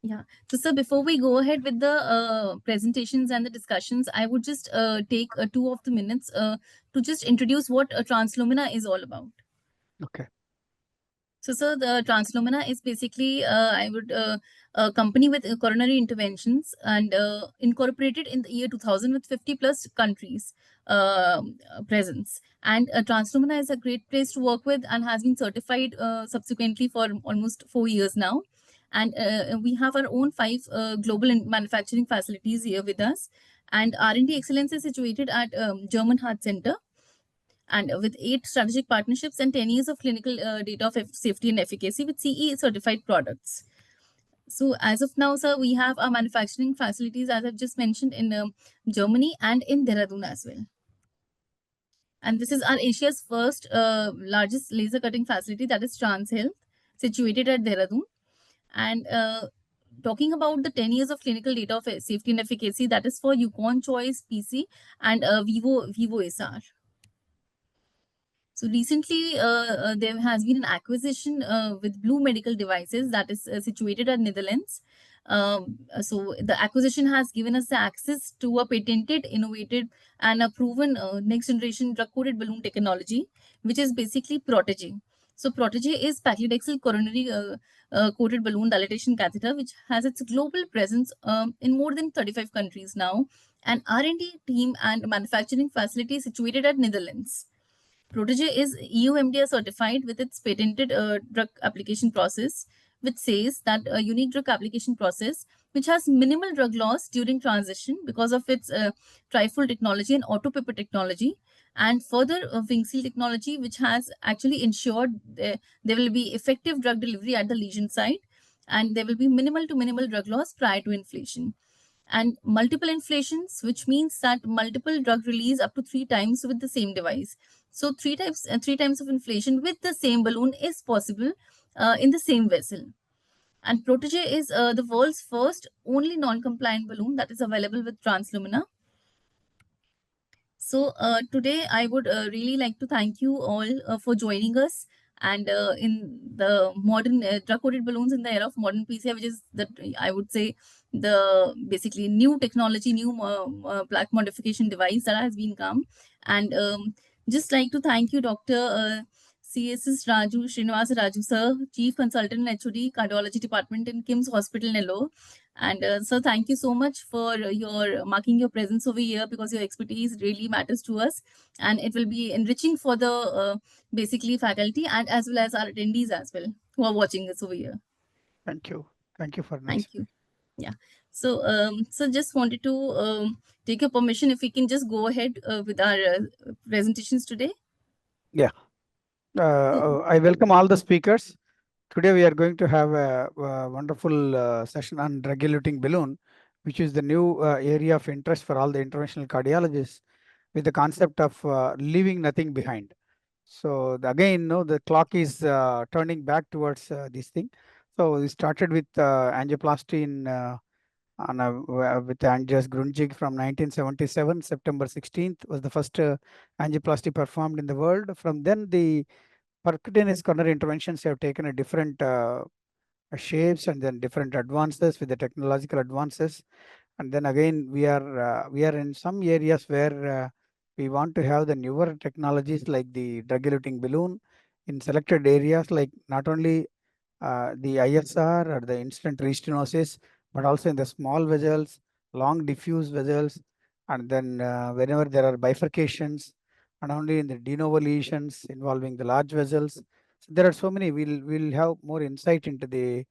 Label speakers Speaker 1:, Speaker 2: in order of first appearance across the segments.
Speaker 1: Yeah. So, sir, before we go ahead with the presentations and the discussions, I would just take 2 of the minutes to just introduce what Translumina is all about.
Speaker 2: Okay.
Speaker 1: So, sir, the Translumina is basically, I would, a company with coronary interventions and incorporated in the year 2000 with 50 plus countries presence. And Translumina is a great place to work with and has been certified subsequently for almost 4 years now. And we have our own five global manufacturing facilities here with us. And R&D excellence is situated at German Heart Center, and with 8 strategic partnerships and 10 years of clinical data of safety and efficacy with CE certified products. So as of now, sir, we have our manufacturing facilities, as I've just mentioned, in Germany and in Dehradun as well. And this is our Asia's first largest laser cutting facility, that is Trans Health, situated at Dehradun. And talking about the 10 years of clinical data of safety and efficacy, that is for Yukon Choice PC and Vivo SR. So recently, there has been an acquisition with Blue Medical Devices that is situated at Netherlands. So the acquisition has given us the access to a patented, innovative, and a proven next generation drug-coated balloon technology, which is basically Protege. So Protege is paclitaxel coronary coated balloon dilatation catheter, which has its global presence in more than 35 countries now, and R&D team and manufacturing facility situated at Netherlands. Protege is EU MDR certified with its patented drug application process, which says that a unique drug application process which has minimal drug loss during transition because of its trifold technology and auto-pipette technology, and further wing seal technology, which has actually ensured there will be effective drug delivery at the lesion site, and there will be minimal to minimal drug loss prior to inflation. And multiple inflations, which means that multiple drug release up to 3 times with the same device. So three times of inflation with the same balloon is possible in the same vessel. And Protege is the world's first only non-compliant balloon that is available with Translumina. So today I would really like to thank you all for joining us. And in the modern drug-coated balloons in the era of modern PCI, which is the, I would say, the basically new technology, new plaque modification device that has been come. And just like to thank you, Dr. CSS Raju Srinivas Raju sir, Chief Consultant in HOD Cardiology Department in KIMS Hospital, Nellore. And so thank you so much for your marking your presence over here, because your expertise really matters to us, and it will be enriching for the basically faculty and as well as our attendees as well who are watching us over here.
Speaker 2: Thank you. Thank you for nice.
Speaker 1: Thank you. Yeah. So just wanted to take your permission if we can just go ahead with our presentations today.
Speaker 2: Yeah. I welcome all the speakers. Today we are going to have a wonderful session on drug-eluting balloon, which is the new area of interest for all the interventional cardiologists, with the concept of leaving nothing behind. So again, no, the clock is turning back towards this thing. So we started with angioplasty in with Andreas Grundig from 1977. September 16th was the first angioplasty performed in the world. From then, the percutaneous coronary interventions have taken a different shapes and then different advances with the technological advances. And then again, we are in some areas where we want to have the newer technologies like the drug-eluting balloon in selected areas, like not only the ISR or the instant restenosis, but also in the small vessels, long diffuse vessels, and then whenever there are bifurcations, and only in the de novo lesions involving the large vessels. So there are so many. We'll have more insight into the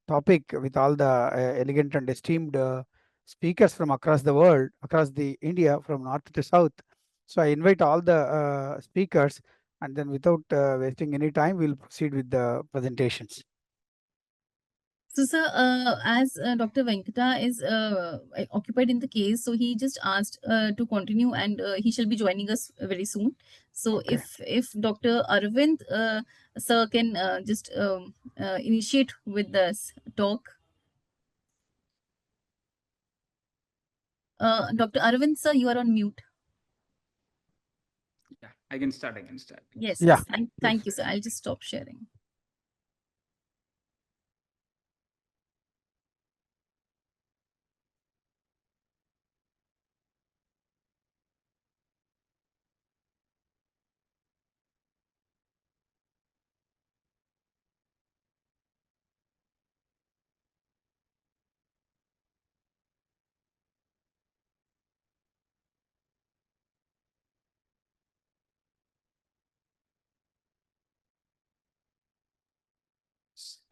Speaker 2: topic with all the elegant and esteemed speakers from across the world, across the India, from north to south. So I invite all the speakers, and then without wasting any time, we'll proceed with the presentations.
Speaker 1: So, sir, as Dr. Venkata is occupied in the case, so he just asked to continue, and he shall be joining us very soon. So,
Speaker 2: Okay.
Speaker 1: if Dr. Arvind sir can just initiate with this talk. Dr. Arvind sir, you are on mute.
Speaker 3: Yeah, I can start. I can start.
Speaker 1: Yes,
Speaker 2: Yeah,
Speaker 1: yes. Thank you, sir. I'll just stop sharing.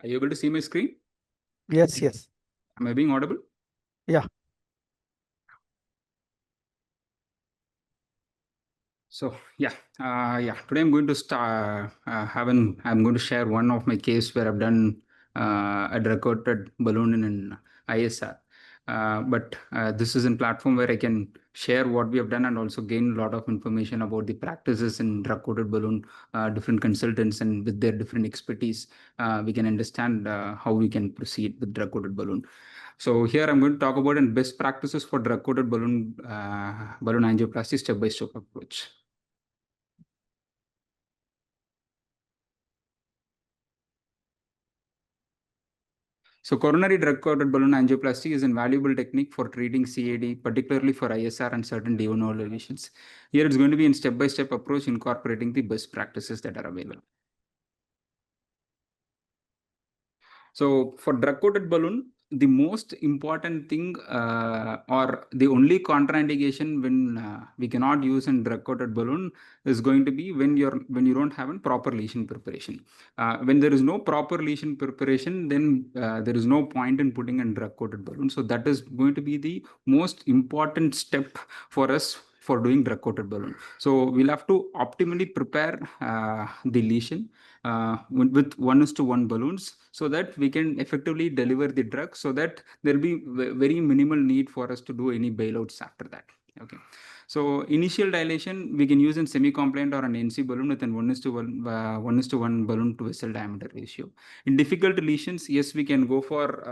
Speaker 3: Are you able to see my screen?
Speaker 2: Yes, yes.
Speaker 3: Am I being audible?
Speaker 2: Yeah.
Speaker 3: So today I'm going to start I'm going to share one of my case where I've done a drug-coated balloon in an ISR. But this is a platform where I can share what we have done and also gain a lot of information about the practices in drug-coated balloon, different consultants and with their different expertise, we can understand how we can proceed with drug-coated balloon. So here I'm going to talk about best practices for drug-coated balloon angioplasty step-by-step approach. So coronary drug-coated balloon angioplasty is a valuable technique for treating CAD, particularly for ISR and certain de novo lesions. Here it's going to be in step-by-step approach incorporating the best practices that are available. So for drug-coated balloon, the most important thing or the only contraindication when we cannot use a drug-coated balloon is going to be when you don't have a proper lesion preparation. When there is no proper lesion preparation, then there is no point in putting a drug-coated balloon. So that is going to be the most important step for us for doing drug-coated balloon. So we'll have to optimally prepare the lesion with 1:1 balloons so that we can effectively deliver the drug so that there will be very minimal need for us to do any bailouts after that. Okay. So initial dilation, we can use in semi-compliant or an NC balloon with an 1:1 balloon to vessel diameter ratio. In difficult lesions, yes, we can go for,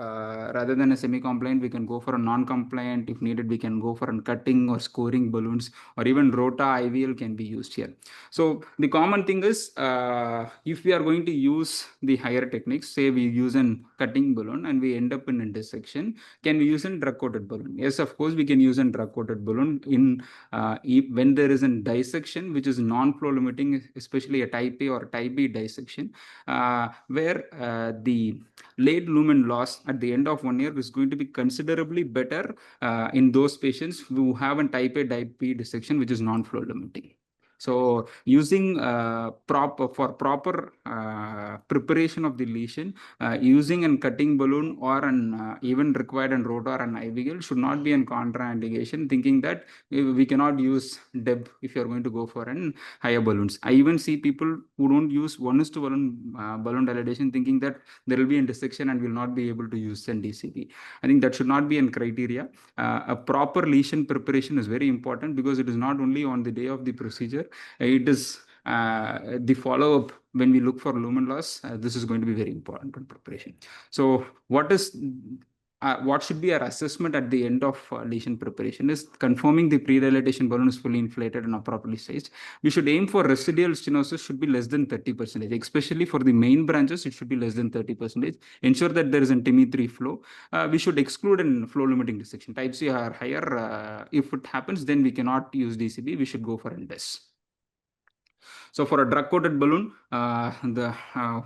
Speaker 3: rather than a semi-compliant, we can go for a non-compliant. If needed, we can go for a cutting or scoring balloons, or even rota IVL can be used here. So the common thing is, if we are going to use the higher techniques, say we use a cutting balloon and we end up in a dissection, can we use a drug-coated balloon? Yes, of course, we can use a drug-coated balloon in when there is a dissection which is non-flow limiting, especially a type A or type B dissection, where the late lumen loss at the end of 1 year is going to be considerably better in those patients who have a type A, type B dissection which is non-flow limiting. So using proper preparation of the lesion, using a cutting balloon or an even required and rotor and IVL should not be a contraindication, thinking that we cannot use DEB if you are going to go for an higher balloons. I even see people who don't use 1:1 balloon dilatation, thinking that there will be a dissection and will not be able to use an DCB. I think that should not be a criteria. A proper lesion preparation is very important because it is not only on the day of the procedure, it is the follow-up when we look for lumen loss. This is going to be very important in preparation. So what should be our assessment at the end of lesion preparation is confirming the pre-dilatation balloon is fully inflated and appropriately sized. We should aim for residual stenosis should be less than 30%, especially for the main branches, it should be less than 30%. Ensure that there is an TME3 flow. We should exclude an flow limiting dissection. Type C are higher. If it happens, then we cannot use DCB. We should go for NDES. So for a drug-coated balloon,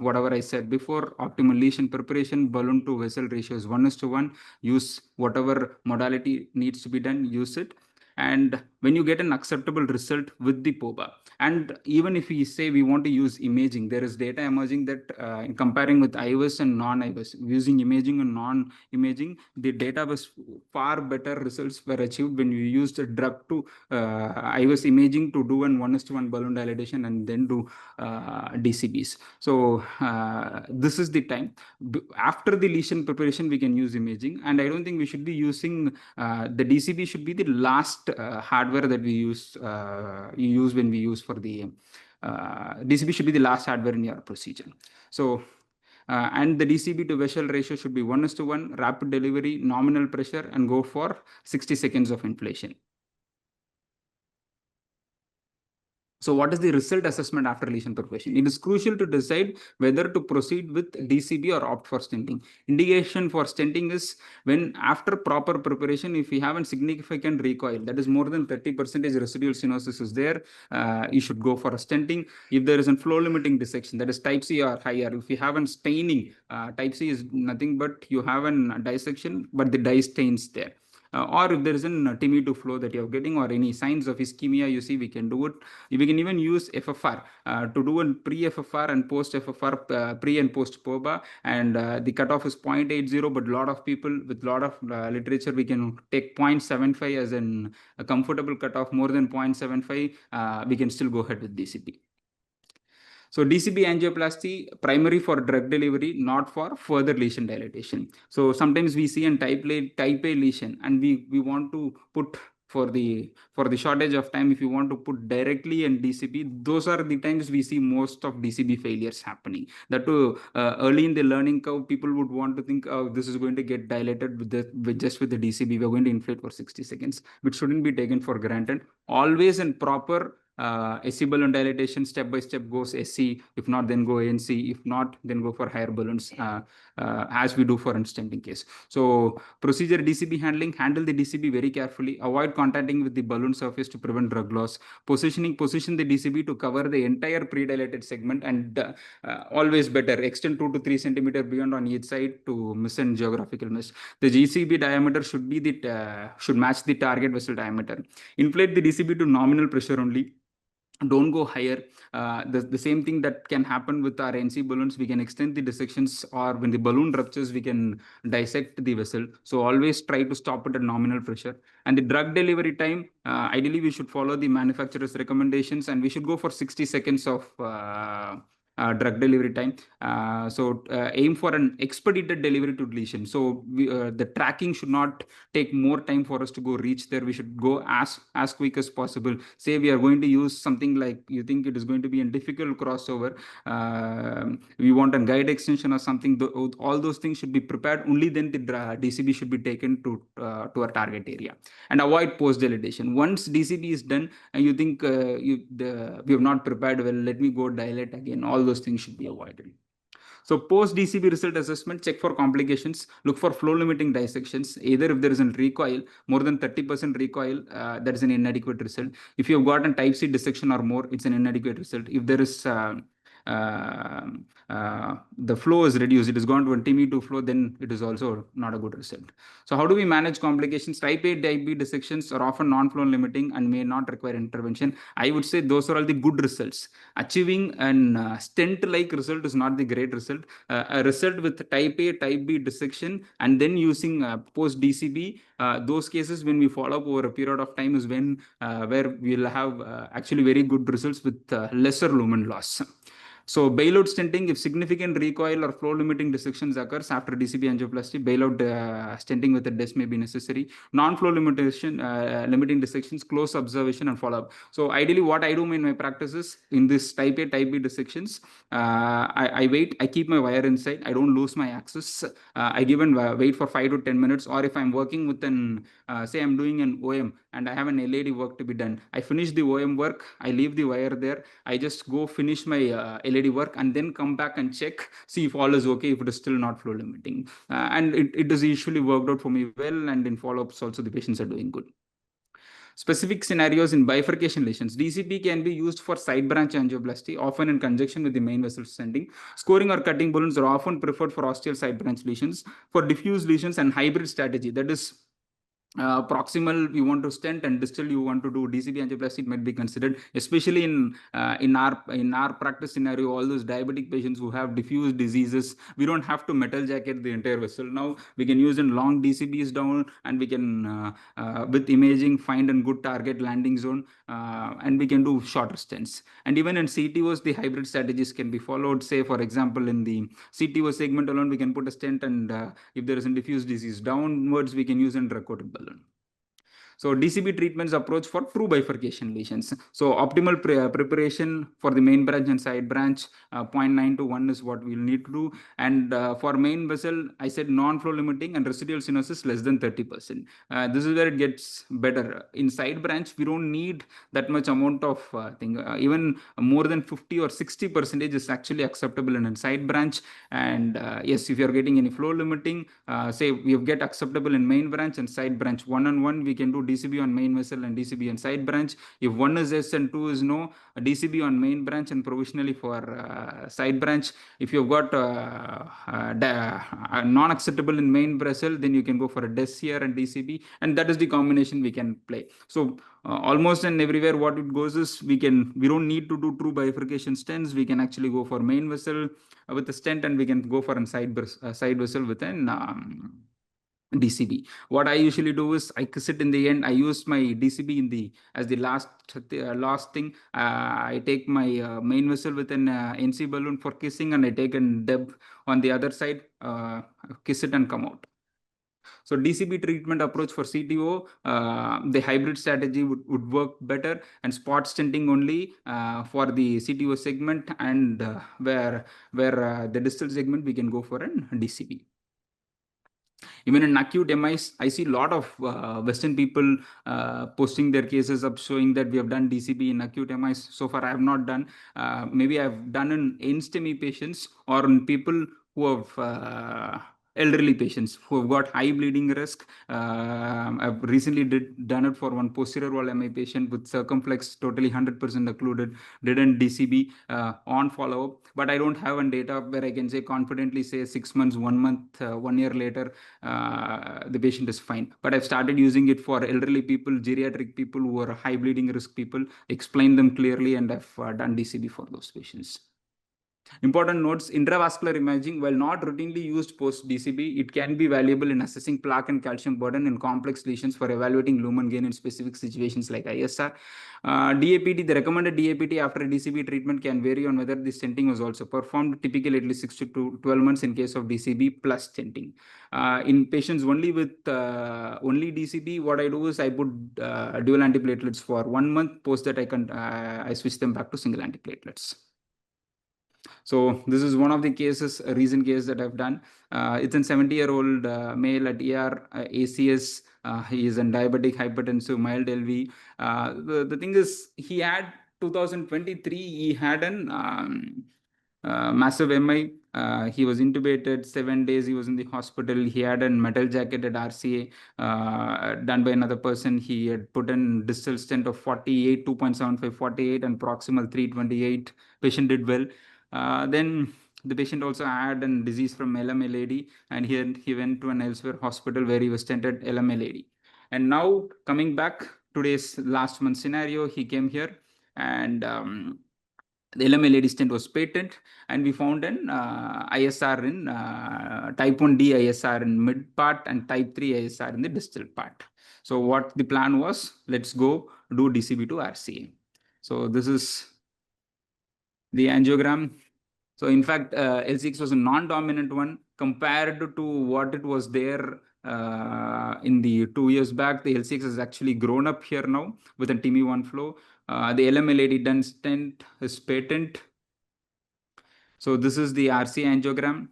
Speaker 3: whatever I said before, optimal lesion preparation, balloon to vessel ratio is 1:1. Use whatever modality needs to be done, use it. And when you get an acceptable result with the POBA, and even if we say we want to use imaging, there is data emerging that in comparing with IVUS and non-IVUS, using imaging and non-imaging, the data was far better results were achieved when you used a drug to IVUS imaging to do an 1:1 balloon dilatation and then do DCBs. So this is the time. After the lesion preparation, we can use imaging, and I don't think we should be using the DCB should be the last hardware that we use when we use for the DCB should be the last hardware in your procedure. So and the DCB to vessel ratio should be 1:1, rapid delivery, nominal pressure, and go for 60 seconds of inflation. So what is the result assessment after lesion preparation? It is crucial to decide whether to proceed with DCB or opt for stenting. Indication for stenting is when after proper preparation, if we have a significant recoil, that is more than 30% residual stenosis is there, you should go for a stenting. If there is a flow limiting dissection, that is type C or higher, if you have a staining, type C is nothing but you have a dissection, but the dye stains there. or if there is an TME2 flow that you're getting or any signs of ischemia, you see, we can do it. We can even use FFR to do a pre-FFR and post-FFR, pre and post-POBA, and the cutoff is 0.80, but a lot of people with a lot of literature, we can take 0.75 as a comfortable cutoff. More than 0.75, we can still go ahead with DCB. So DCB angioplasty, primary for drug delivery, not for further lesion dilatation. So sometimes we see a type A lesion, and we want to put for the shortage of time, if you want to put directly in DCB, those are the times we see most of DCB failures happening. That too, early in the learning curve, people would want to think, oh, this is going to get dilated with just with the DCB. We're going to inflate for 60 seconds, which shouldn't be taken for granted. Always in proper SC balloon dilatation, step by step goes SC. If not, then go ANC. If not, then go for higher balloons, as we do for stenting case. So procedure DCB handle the DCB very carefully. Avoid contacting with the balloon surface to prevent drug loss. Position the DCB to cover the entire pre-dilated segment, and always better extend 2 to 3 centimeter beyond on each side to miss and geographical miss. The DCB diameter should be should match the target vessel diameter. Inflate the DCB to nominal pressure only. Don't go higher. The same thing that can happen with our NC balloons, we can extend the dissections, or when the balloon ruptures, we can dissect the vessel. So always try to stop it at nominal pressure. And the drug delivery time, ideally we should follow the manufacturer's recommendations, and we should go for 60 seconds of drug delivery time. So aim for an expedited delivery to deletion. So the tracking should not take more time for us to go reach there. We should go as quick as possible. Say we are going to use something like, you think it is going to be a difficult crossover, we want a guide extension or something, all those things should be prepared. Only then the DCB should be taken to our target area. And avoid post dilatation. Once DCB is done and you think we have not prepared well, let me go dilate again, all those things should be avoided. So post DCB result assessment, check for complications, look for flow limiting dissections. Either if there is a recoil, more than 30% recoil, that is an inadequate result. If you have got a type C dissection or more, it's an inadequate result. If there is the flow is reduced, it has gone to a TME2 flow, then it is also not a good result. So how do we manage complications? Type A, type B dissections are often non-flow limiting and may not require intervention. I would say those are all the good results. Achieving an stent-like result is not the great result. A result with type A, type B dissection and then using post-DCB, those cases when we follow up over a period of time is when where we'll have actually very good results with lesser lumen loss. So bailout stenting, if significant recoil or flow limiting dissections occurs after DCB angioplasty, bailout stenting with a DES may be necessary. Non-flow limiting dissections, close observation and follow-up. So ideally what I do in my practice is, in this type A, type B dissections, I wait, I keep my wire inside, I don't lose my access. I give and wait for 5 to 10 minutes, or if I'm working with an, say I'm doing an OM and I have an LAD work to be done, I finish the OM work, I leave the wire there, I just go finish my LAD work and then come back and check, see if all is okay, if it is still not flow limiting. And it does usually worked out for me well, and in follow-ups also the patients are doing good. Specific scenarios in bifurcation lesions. DCB can be used for side branch angioplasty, often in conjunction with the main vessel stenting. Scoring or cutting balloons are often preferred for ostial side branch lesions. For diffuse lesions and hybrid strategy, that is proximal you want to stent and distal you want to do DCB angioplasty, it might be considered, especially in our practice scenario. All those diabetic patients who have diffuse diseases, we don't have to metal jacket the entire vessel. Now we can use in long DCBs down, and we can with imaging find a good target landing zone, and we can do shorter stents. And even in CTOs, the hybrid strategies can be followed. Say for example, in the CTO segment alone, we can put a stent, and if there is a diffuse disease downwards, we can use a drug-coated balloon. So DCB treatments approach for true bifurcation lesions. So optimal preparation for the main branch and side branch, 0.9 to 1 is what we'll need to do. And for main vessel, I said non-flow limiting and residual stenosis less than 30%. This is where it gets better. In side branch, we don't need that much amount of thing. Even more than 50 or 60% is actually acceptable in a side branch. And yes, if you're getting any flow limiting, say we get acceptable in main branch and side branch, 1-on-1, we can do DCB on main vessel and DCB on side branch. If one is yes and two is no, DCB on main branch and provisionally for side branch. If you've got non-acceptable in main vessel, then you can go for a DES here and DCB, and that is the combination we can play. So almost and everywhere what it goes is we don't need to do true bifurcation stents. We can actually go for main vessel with a stent, and we can go for a side vessel with an DCB. What I usually do is I sit in the end. I use my DCB in the as the last thing. I take my main vessel with an NC balloon for kissing, and I take a DEB on the other side, kiss it and come out. So DCB treatment approach for CTO, the hybrid strategy would work better, and spot stenting only for the CTO segment, and where the distal segment we can go for an DCB. Even in acute MIs, I see a lot of Western people posting their cases up showing that we have done DCB in acute MIs. So far, I have not done. Maybe I've done in NSTEMI patients or in people who have elderly patients who have got high bleeding risk. I've recently done it for one posterior wall MI patient with circumflex totally 100% occluded, didn't DCB on follow-up. But I don't have any data where I can say confidently say 6 months, 1 month, 1 year later, the patient is fine. But I've started using it for elderly people, geriatric people who are high bleeding risk people, explain them clearly, and I've done DCB for those patients. Important notes: intravascular imaging, while not routinely used post DCB, it can be valuable in assessing plaque and calcium burden in complex lesions for evaluating lumen gain in specific situations like ISR. DAPT, the recommended DAPT after DCB treatment can vary on whether the stenting was also performed, typically at least 6 to 12 months in case of DCB plus stenting. In patients only with only DCB, what I do is I put dual antiplatelets for 1 month. Post that, I switch them back to single antiplatelets. So this is one of the cases, a recent case that I've done. It's a 70-year-old male at ER, ACS. He is in diabetic, hypertensive, mild LV. The thing is, he had 2023, he had an massive MI. He was intubated 7 days. He was in the hospital. He had a metal jacket at RCA done by another person. He had put in distal stent of 48, 2.75, 48, and proximal 328. Patient did well. Then the patient also had a disease from LMLAD, and he went to an elsewhere hospital where he was stented LMLAD. And now coming back, today's last month scenario, he came here, and the LMLAD stent was patent, and we found an ISR in type 1D ISR in mid part and type 3 ISR in the distal part. So what the plan was, let's go do DCB to RCA. So this is the angiogram. So in fact, L6 was a non-dominant one compared to what it was there in the 2 years back. The L6 has actually grown up here now with a TIMI1 flow. The LMLAD done stent is patent. So this is the RCA angiogram.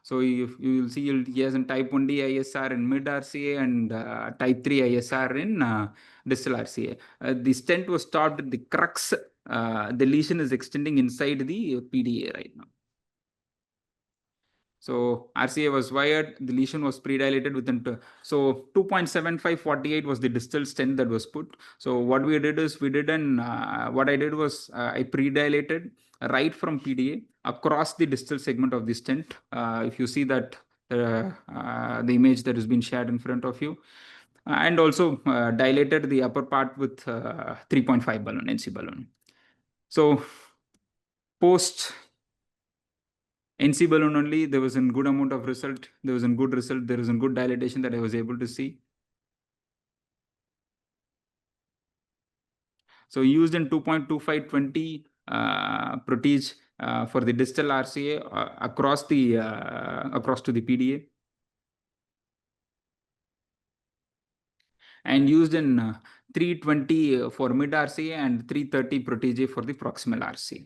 Speaker 3: So you will see he has a type 1D ISR in mid RCA and type 3 ISR in distal RCA. The stent was stopped at the crux. The lesion is extending inside the PDA right now. So RCA was wired, the lesion was pre-dilated within, so 2.75, 48 was the distal stent that was put. So what we did is what I did was I pre-dilated right from PDA across the distal segment of the stent. If you see that the image that has been shared in front of you, and also dilated the upper part with 3.5 balloon, NC balloon. So post NC balloon only, there was a good amount of result. There was a good result. There was a good dilatation that I was able to see. So used in 2.2520 protege for the distal RCA across to the PDA. And used in 320 for mid RCA and 330 protege for the proximal RCA.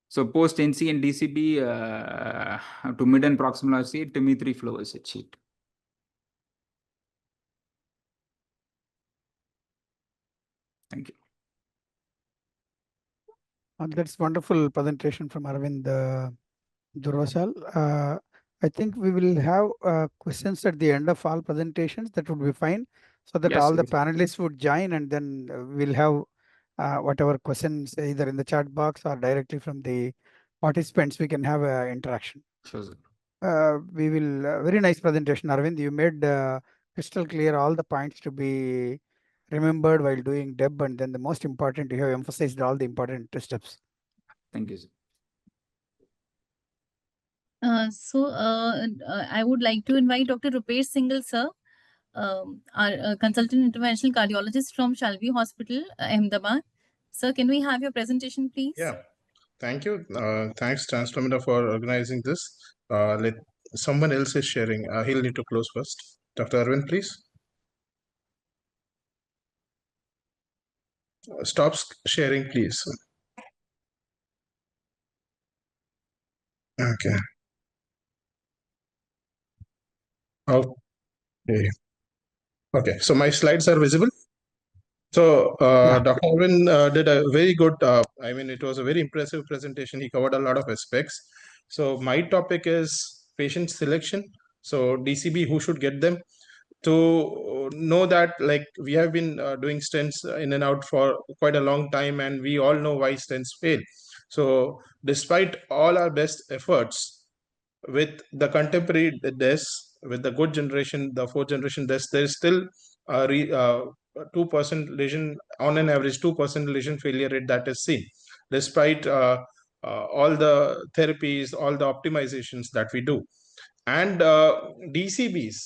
Speaker 3: So post NC and DCB to mid and proximal RCA, TIMI3 flow is achieved. Thank you.
Speaker 2: That's wonderful presentation from Arvind Durvasal. I think we will have questions at the end of all presentations. That would be fine, so that
Speaker 3: Yes,
Speaker 2: all the
Speaker 3: yes.
Speaker 2: panelists would join, and then we'll have whatever questions either in the chat box or directly from the participants. We can have interaction.
Speaker 3: Sure, sir.
Speaker 2: We will very nice presentation, Arvind. You made crystal clear all the points to be remembered while doing DEB, and then the most important, you have emphasized all the important steps.
Speaker 3: Thank you, sir.
Speaker 1: I would like to invite Dr. Rupesh Singhal, sir, our consultant interventional cardiologist from Shalvi Hospital, Ahmedabad. Sir, can we have your presentation, please?
Speaker 4: Yeah, thank you. Thanks, Transformator, for organizing this. Let someone else is sharing. He'll need to close first. Dr. Arvind, please. Stop sharing, please. Okay. Okay. Okay. So my slides are visible. So
Speaker 2: Yeah.
Speaker 4: Dr. Arvind did a very good, I mean, it was a very impressive presentation. He covered a lot of aspects. So my topic is patient selection. So DCB, who should get them? To know that, like, we have been doing stents in and out for quite a long time, and we all know why stents fail. So despite all our best efforts with the contemporary DES, with the good generation, the fourth generation DES, there is still a 2% lesion, on an average 2% lesion failure rate that is seen, despite all the therapies, all the optimizations that we do. And DCBs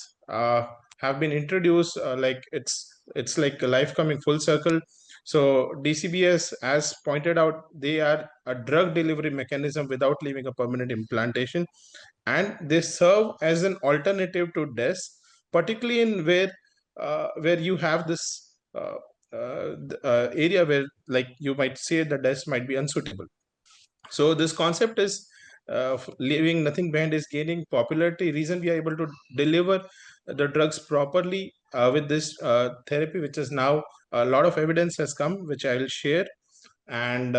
Speaker 4: have been introduced, like it's like a life coming full circle. So DCBs, as pointed out, they are a drug delivery mechanism without leaving a permanent implantation, and they serve as an alternative to DES, particularly in where you have this area where, like, you might say the DES might be unsuitable. So this concept is leaving nothing behind is gaining popularity. Reason we are able to deliver the drugs properly with this therapy, which is now a lot of evidence has come, which I will share. And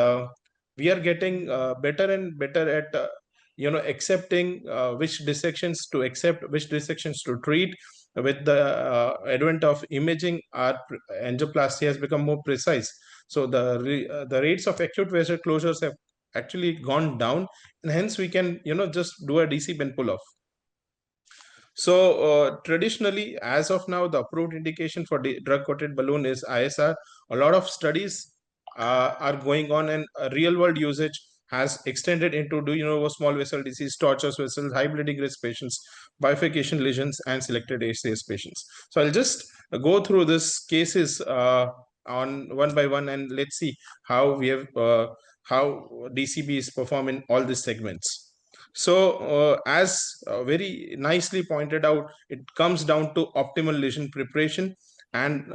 Speaker 4: we are getting better and better at accepting which dissections to accept, which dissections to treat. With the advent of imaging, our angioplasty has become more precise. So the rates of acute vessel closures have actually gone down, and hence we can just do a DC pen pull off. So traditionally, as of now, the approved indication for the drug coated balloon is ISR. A lot of studies are going on, and real world usage has extended into small vessel disease, tortuous vessels, high bleeding risk patients, bifurcation lesions, and selected ACS patients. So I'll just go through these cases on one by one, and let's see how we have how DCBs perform in all these segments. So as very nicely pointed out, it comes down to optimal lesion preparation. And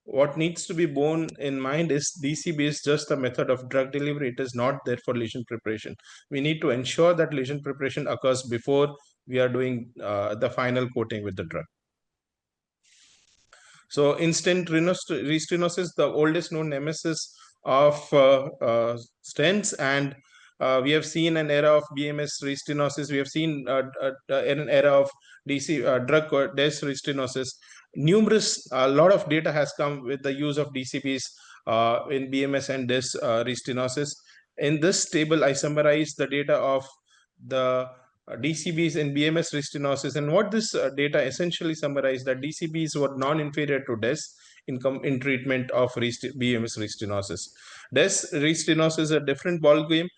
Speaker 4: what needs to be borne in mind is DCB is just a method of drug delivery. It is not there for lesion preparation. We need to ensure that lesion preparation occurs before we are doing the final coating with the drug. So in-stent restenosis, the oldest known nemesis of stents, and we have seen an era of BMS restenosis. We have seen an era of DC drug DES restenosis. A lot of data has come with the use of DCBs in BMS and DES restenosis. In this table, I summarize the data of the DCBs in BMS restenosis, and what this data essentially summarized that DCBs were non-inferior to DES in treatment of BMS restenosis. DES restenosis is a different ball game.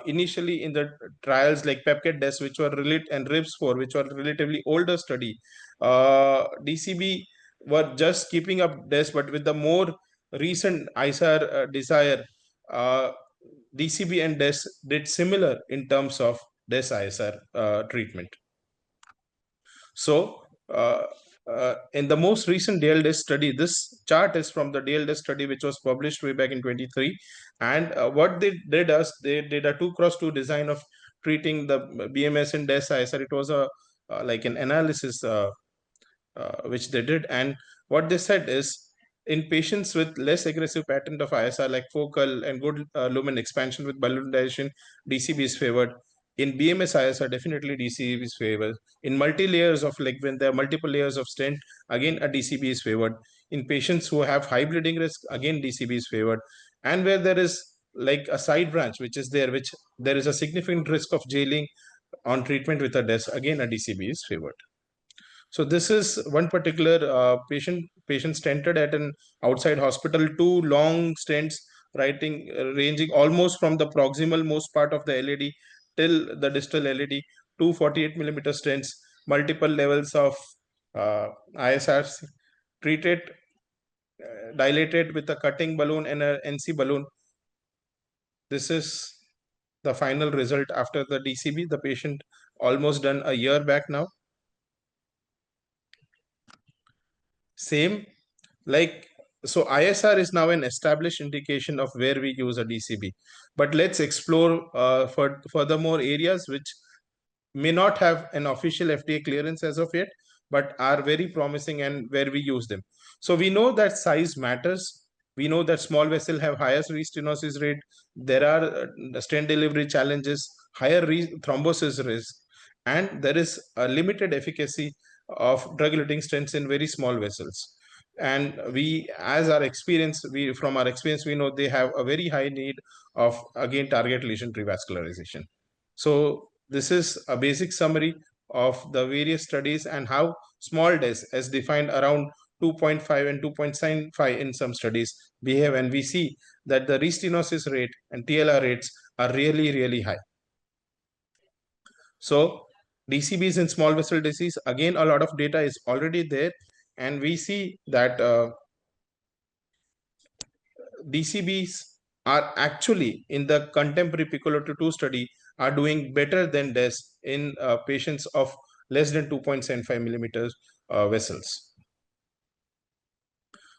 Speaker 4: Initially in the trials like PEPCAT DES, which were and RIBS4, which were relatively older study, DCB were just keeping up DES, but with the more recent ISAR desire, DCB and DES did similar in terms of DES ISR treatment. So in the most recent DLDES study, this chart is from the DLDES study, which was published way back in 23. And what they did is they did a 2x2 design of treating the BMS and DES ISR. It was a like an analysis which they did. And what they said is, in patients with less aggressive pattern of ISR, like focal and good lumen expansion with balloon dilation, DCB is favored. In BMS ISR, definitely DCB is favored. In multi-layers of, like when there are multiple layers of stent, again a DCB is favored. In patients who have high bleeding risk, again DCB is favored. And where there is like a side branch, which is there, which there is a significant risk of jailing on treatment with a DES, again a DCB is favored. So this is one particular patient stented at an outside hospital, two long stents ranging almost from the proximal most part of the LAD till the distal LAD, 248 millimeter stents, multiple levels of ISRs, treated, dilated with a cutting balloon and a NC balloon. This is the final result after the DCB. The patient almost done a year back now. Same, like, so ISR is now an established indication of where we use a DCB, but let's explore furthermore areas which may not have an official FDA clearance as of yet, but are very promising and where we use them. So we know that size matters. We know that small vessel have highest restenosis rate. There are stent delivery challenges, higher thrombosis risk, and there is a limited efficacy of drug-eluting stents in very small vessels. And we, as our experience, from our experience, we know they have a very high need of, again, target lesion revascularization. So this is a basic summary of the various studies and how small DES, as defined around 2.5 and 2.75 in some studies, behave, and we see that the restenosis rate and TLR rates are really, really high. So DCBs in small vessel disease, again, a lot of data is already there, and we see that DCBs are actually in the contemporary Piccolo 2 study are doing better than DES in patients of less than 2.75 millimeters vessels.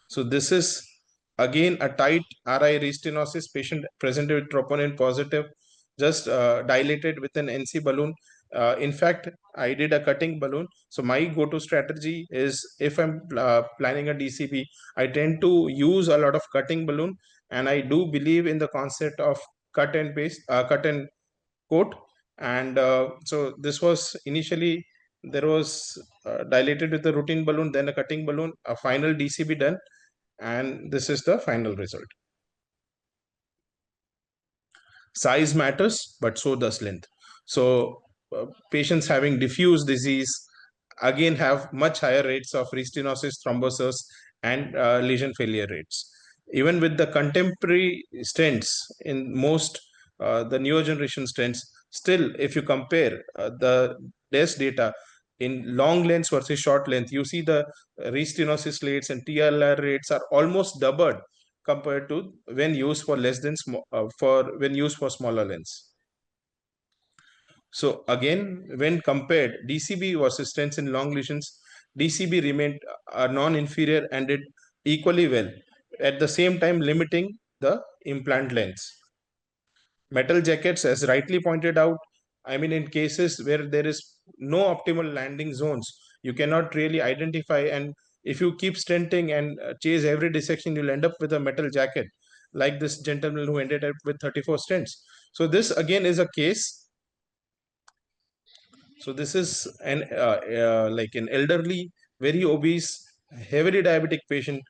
Speaker 4: So this is again a tight RI restenosis patient presented with troponin positive, just dilated with an NC balloon. In fact, I did a cutting balloon. So my go-to strategy is, if I'm planning a DCB, I tend to use a lot of cutting balloon, and I do believe in the concept of cut and paste, cut and coat. And so this was initially, there was dilated with a routine balloon, then a cutting balloon, a final DCB done, and this is the final result. Size matters, but so does length. So patients having diffuse disease again have much higher rates of restenosis, thrombosis, and lesion failure rates. Even with the contemporary stents in most the newer generation stents, still if you compare the DES data in long lengths versus short length, you see the restenosis rates and TLR rates are almost doubled compared to when used for less than when used for smaller lengths. So again, when compared DCB versus stents in long lesions, DCB remained non-inferior and did equally well, at the same time limiting the implant lengths. Metal jackets, as rightly pointed out, I mean, in cases where there is no optimal landing zones, you cannot really identify, and if you keep stenting and chase every dissection, you'll end up with a metal jacket, like this gentleman who ended up with 34 stents. So this again is a case. So this is an like an elderly, very obese, heavily diabetic patient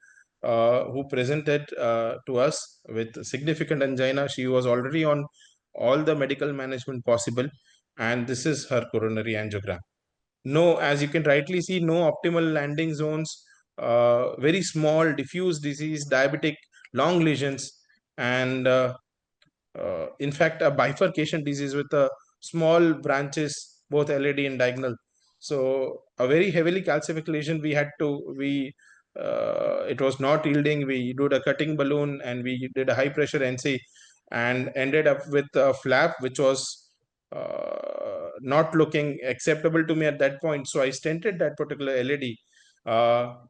Speaker 4: who presented to us with significant angina. She was already on all the medical management possible, and this is her coronary angiogram. No, as you can rightly see, no optimal landing zones, very small diffuse disease, diabetic, long lesions, and in fact a bifurcation disease with a small branches, both LAD and diagonal. So a very heavily calcific lesion, it was not yielding. We did a cutting balloon and we did a high pressure NC and ended up with a flap which was not looking acceptable to me at that point. So I stented that particular LAD,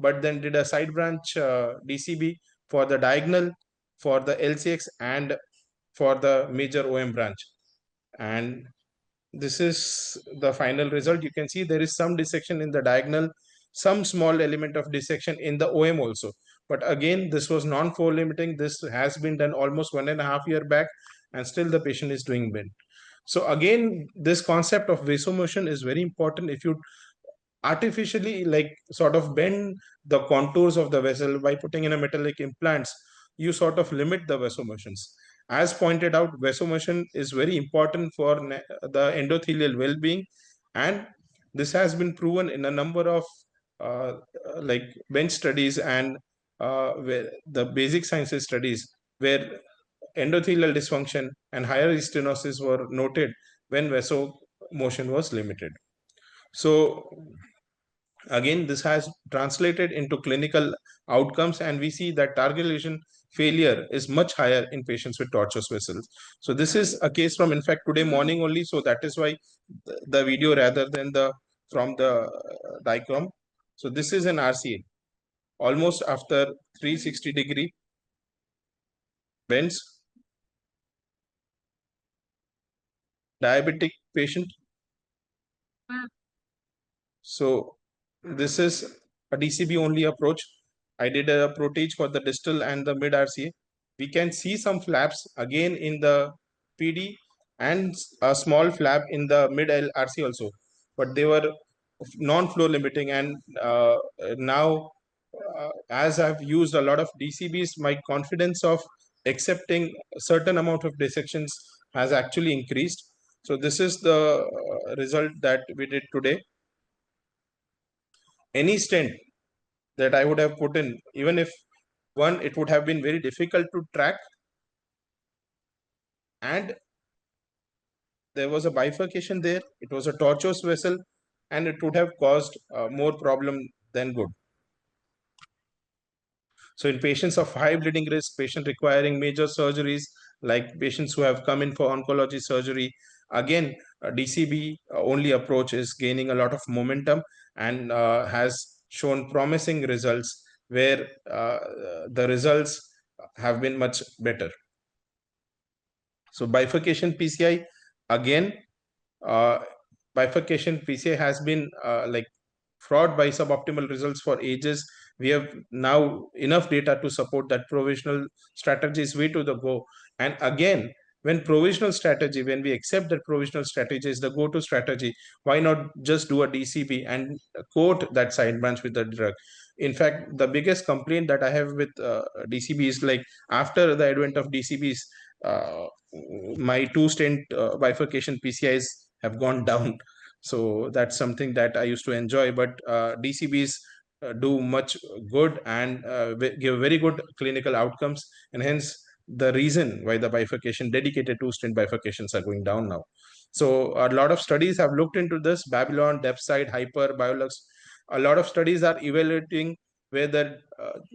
Speaker 4: but then did a side branch DCB for the diagonal, for the LCX, and for the major OM branch. And this is the final result. You can see there is some dissection in the diagonal, some small element of dissection in the OM also. But again, this was non-flow limiting. This has been done almost 1.5 years back, and still the patient is doing well. So again, this concept of vasomotion is very important. If you artificially sort of bend the contours of the vessel by putting in a metallic implants, you sort of limit the vasomotions. As pointed out, vasomotion is very important for the endothelial well-being, and this has been proven in a number of bench studies and where the basic sciences studies, where endothelial dysfunction and higher stenosis were noted when vasomotion was limited. So again, this has translated into clinical outcomes, and we see that target lesion failure is much higher in patients with tortuous vessels. So this is a case from, in fact, today morning only. So that is why the video rather than the from the diagram. So this is an RCA, almost after 360-degree bends, diabetic patient. So this is a DCB only approach. I did a protage for the distal and the mid RCA. We can see some flaps again in the PD and a small flap in the mid RC also, but they were non-flow limiting. And now, as I've used a lot of DCBs, my confidence of accepting a certain amount of dissections has actually increased. So this is the result that we did today. Any stent that I would have put in, even if one, it would have been very difficult to track, and there was a bifurcation there. It was a tortuous vessel, and it would have caused more problem than good. So in patients of high bleeding risk, patients requiring major surgeries, like patients who have come in for oncology surgery, again, DCB only approach is gaining a lot of momentum and has shown promising results, where the results have been much better. So bifurcation PCI, again, bifurcation PCI has been fraught by suboptimal results for ages. We have now enough data to support that provisional strategy is way to the go. And again, when we accept that provisional strategy is the go-to strategy, why not just do a DCB and coat that side branch with the drug? In fact, the biggest complaint that I have with DCB is, like, after the advent of DCBs, my two stent bifurcation PCIs have gone down. So that's something that I used to enjoy. But DCBs do much good and give very good clinical outcomes, and hence the reason why the bifurcation, dedicated two stent bifurcations, are going down now. So a lot of studies have looked into this: Babylon, Depside, Hyper, Biolux. A lot of studies are evaluating whether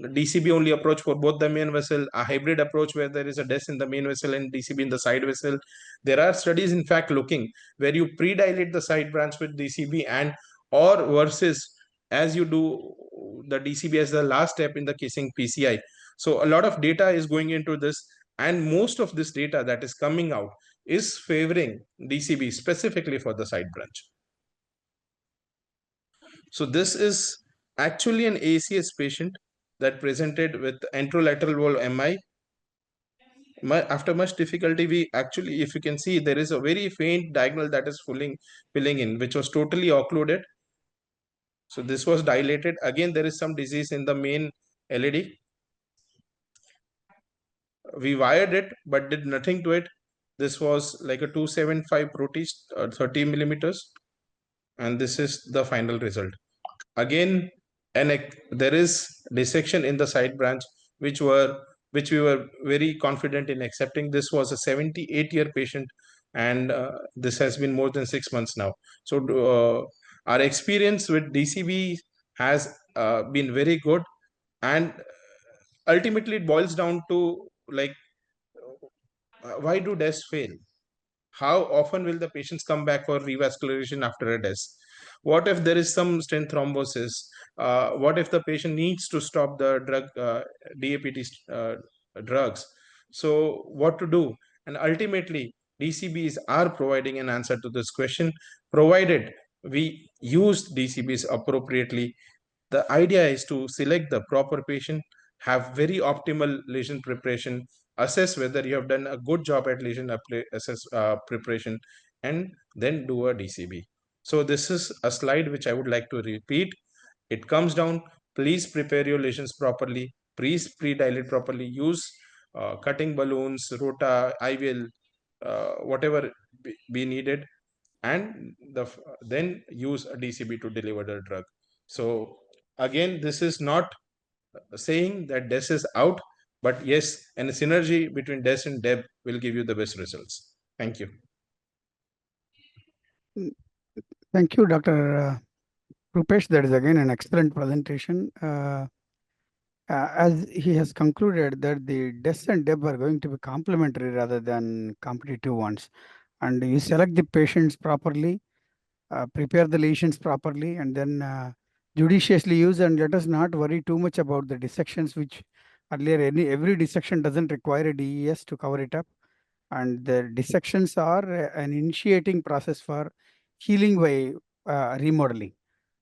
Speaker 4: DCB only approach for both the main vessel, a hybrid approach where there is a DES in the main vessel and DCB in the side vessel. There are studies, in fact, looking where you pre-dilate the side branch with DCB, and or versus as you do the DCB as the last step in the casing PCI. So a lot of data is going into this, and most of this data that is coming out is favoring DCB specifically for the side branch. So this is actually an ACS patient that presented with anterolateral wall MI. After much difficulty, we actually, if you can see, there is a very faint diagonal that is filling in, which was totally occluded. So this was dilated. Again, there is some disease in the main LED. We wired it, but did nothing to it. This was like a 275 protease, 30 millimeters. And this is the final result. Again, there is dissection in the side branch, which we were very confident in accepting. This was a 78-year patient, and this has been more than 6 months now. So our experience with DCB has been very good, and ultimately it boils down to, like, why do DES fail? How often will the patients come back for revascularization after a DES? What if there is some stent thrombosis? What if the patient needs to stop the drug, DAPT drugs? So what to do? And ultimately, DCBs are providing an answer to this question, provided we use DCBs appropriately. The idea is to select the proper patient, have very optimal lesion preparation, assess whether you have done a good job at lesion preparation, and then do a DCB. So this is a slide which I would like to repeat. It comes down, please prepare your lesions properly, please pre-dilate properly, use cutting balloons, rota, IVL, whatever be needed, and then use a DCB to deliver the drug. So again, this is not saying that DES is out, but yes, and a synergy between DES and DEB will give you the best results. Thank you.
Speaker 2: Thank you, Dr. Rupesh. That is again an excellent presentation. As he has concluded that the DES and DEB are going to be complementary rather than competitive ones, and you select the patients properly, prepare the lesions properly, and then judiciously use, and let us not worry too much about the dissections, which earlier every dissection doesn't require a DES to cover it up, and the dissections are an initiating process for healing by remodeling.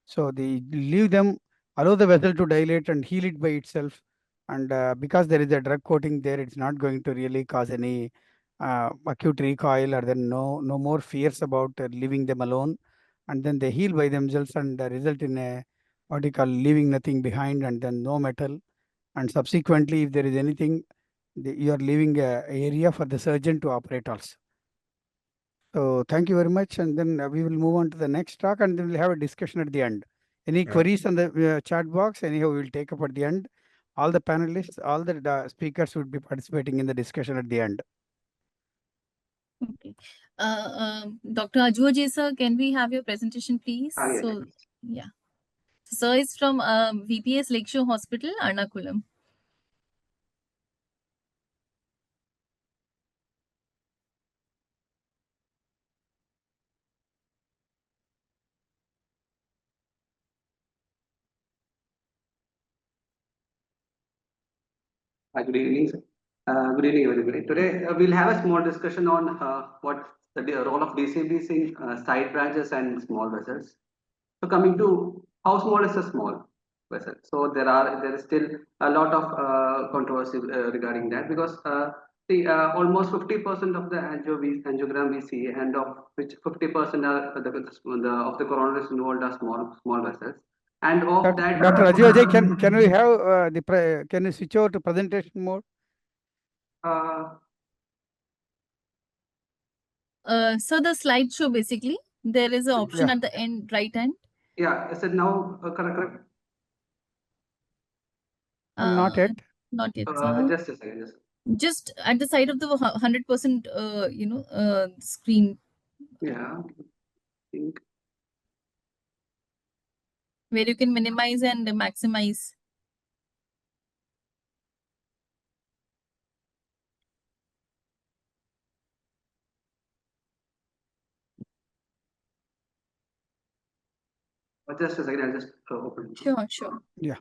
Speaker 2: So they leave them, allow the vessel to dilate and heal it by itself. And because there is a drug coating there, it's not going to really cause any acute recoil, or then no more fears about leaving them alone. And then they heal by themselves and result in a what you call leaving nothing behind, and then no metal. And subsequently, if there is anything, you are leaving a area for the surgeon to operate also. So thank you very much, and then we will move on to the next talk, and then we'll have a discussion at the end. Any queries on the chat box? Anyhow, we will take up at the end. All the panelists, all the speakers would be participating in the discussion at the end.
Speaker 1: Okay. Dr. Ajwa sir, can we have your presentation, please?
Speaker 5: Yes.
Speaker 1: So, yeah. Sir is from VPS Lakeshore Hospital, Ernakulam.
Speaker 5: Good evening, sir. Good evening, everybody. Today we'll have a small discussion on what the role of DCBs in side branches and small vessels. So coming to how small is a small vessel? So there is still a lot of controversy regarding that, because almost 50% of the angiogram we see, and of which 50% are of the coronaries involved are small vessels. And of that,
Speaker 2: Dr. Ajay, can we have can you switch over to presentation mode?
Speaker 1: So the slideshow, basically, there is an option at the end, right hand.
Speaker 5: Yeah, is it now correct?
Speaker 2: Not yet.
Speaker 1: Not yet, sir.
Speaker 5: Just a second.
Speaker 1: Just at the side of the 100%, screen.
Speaker 5: Yeah, I think.
Speaker 1: Where you can minimize and maximize.
Speaker 5: Just a second, I'll just open it.
Speaker 1: Sure.
Speaker 2: Yeah.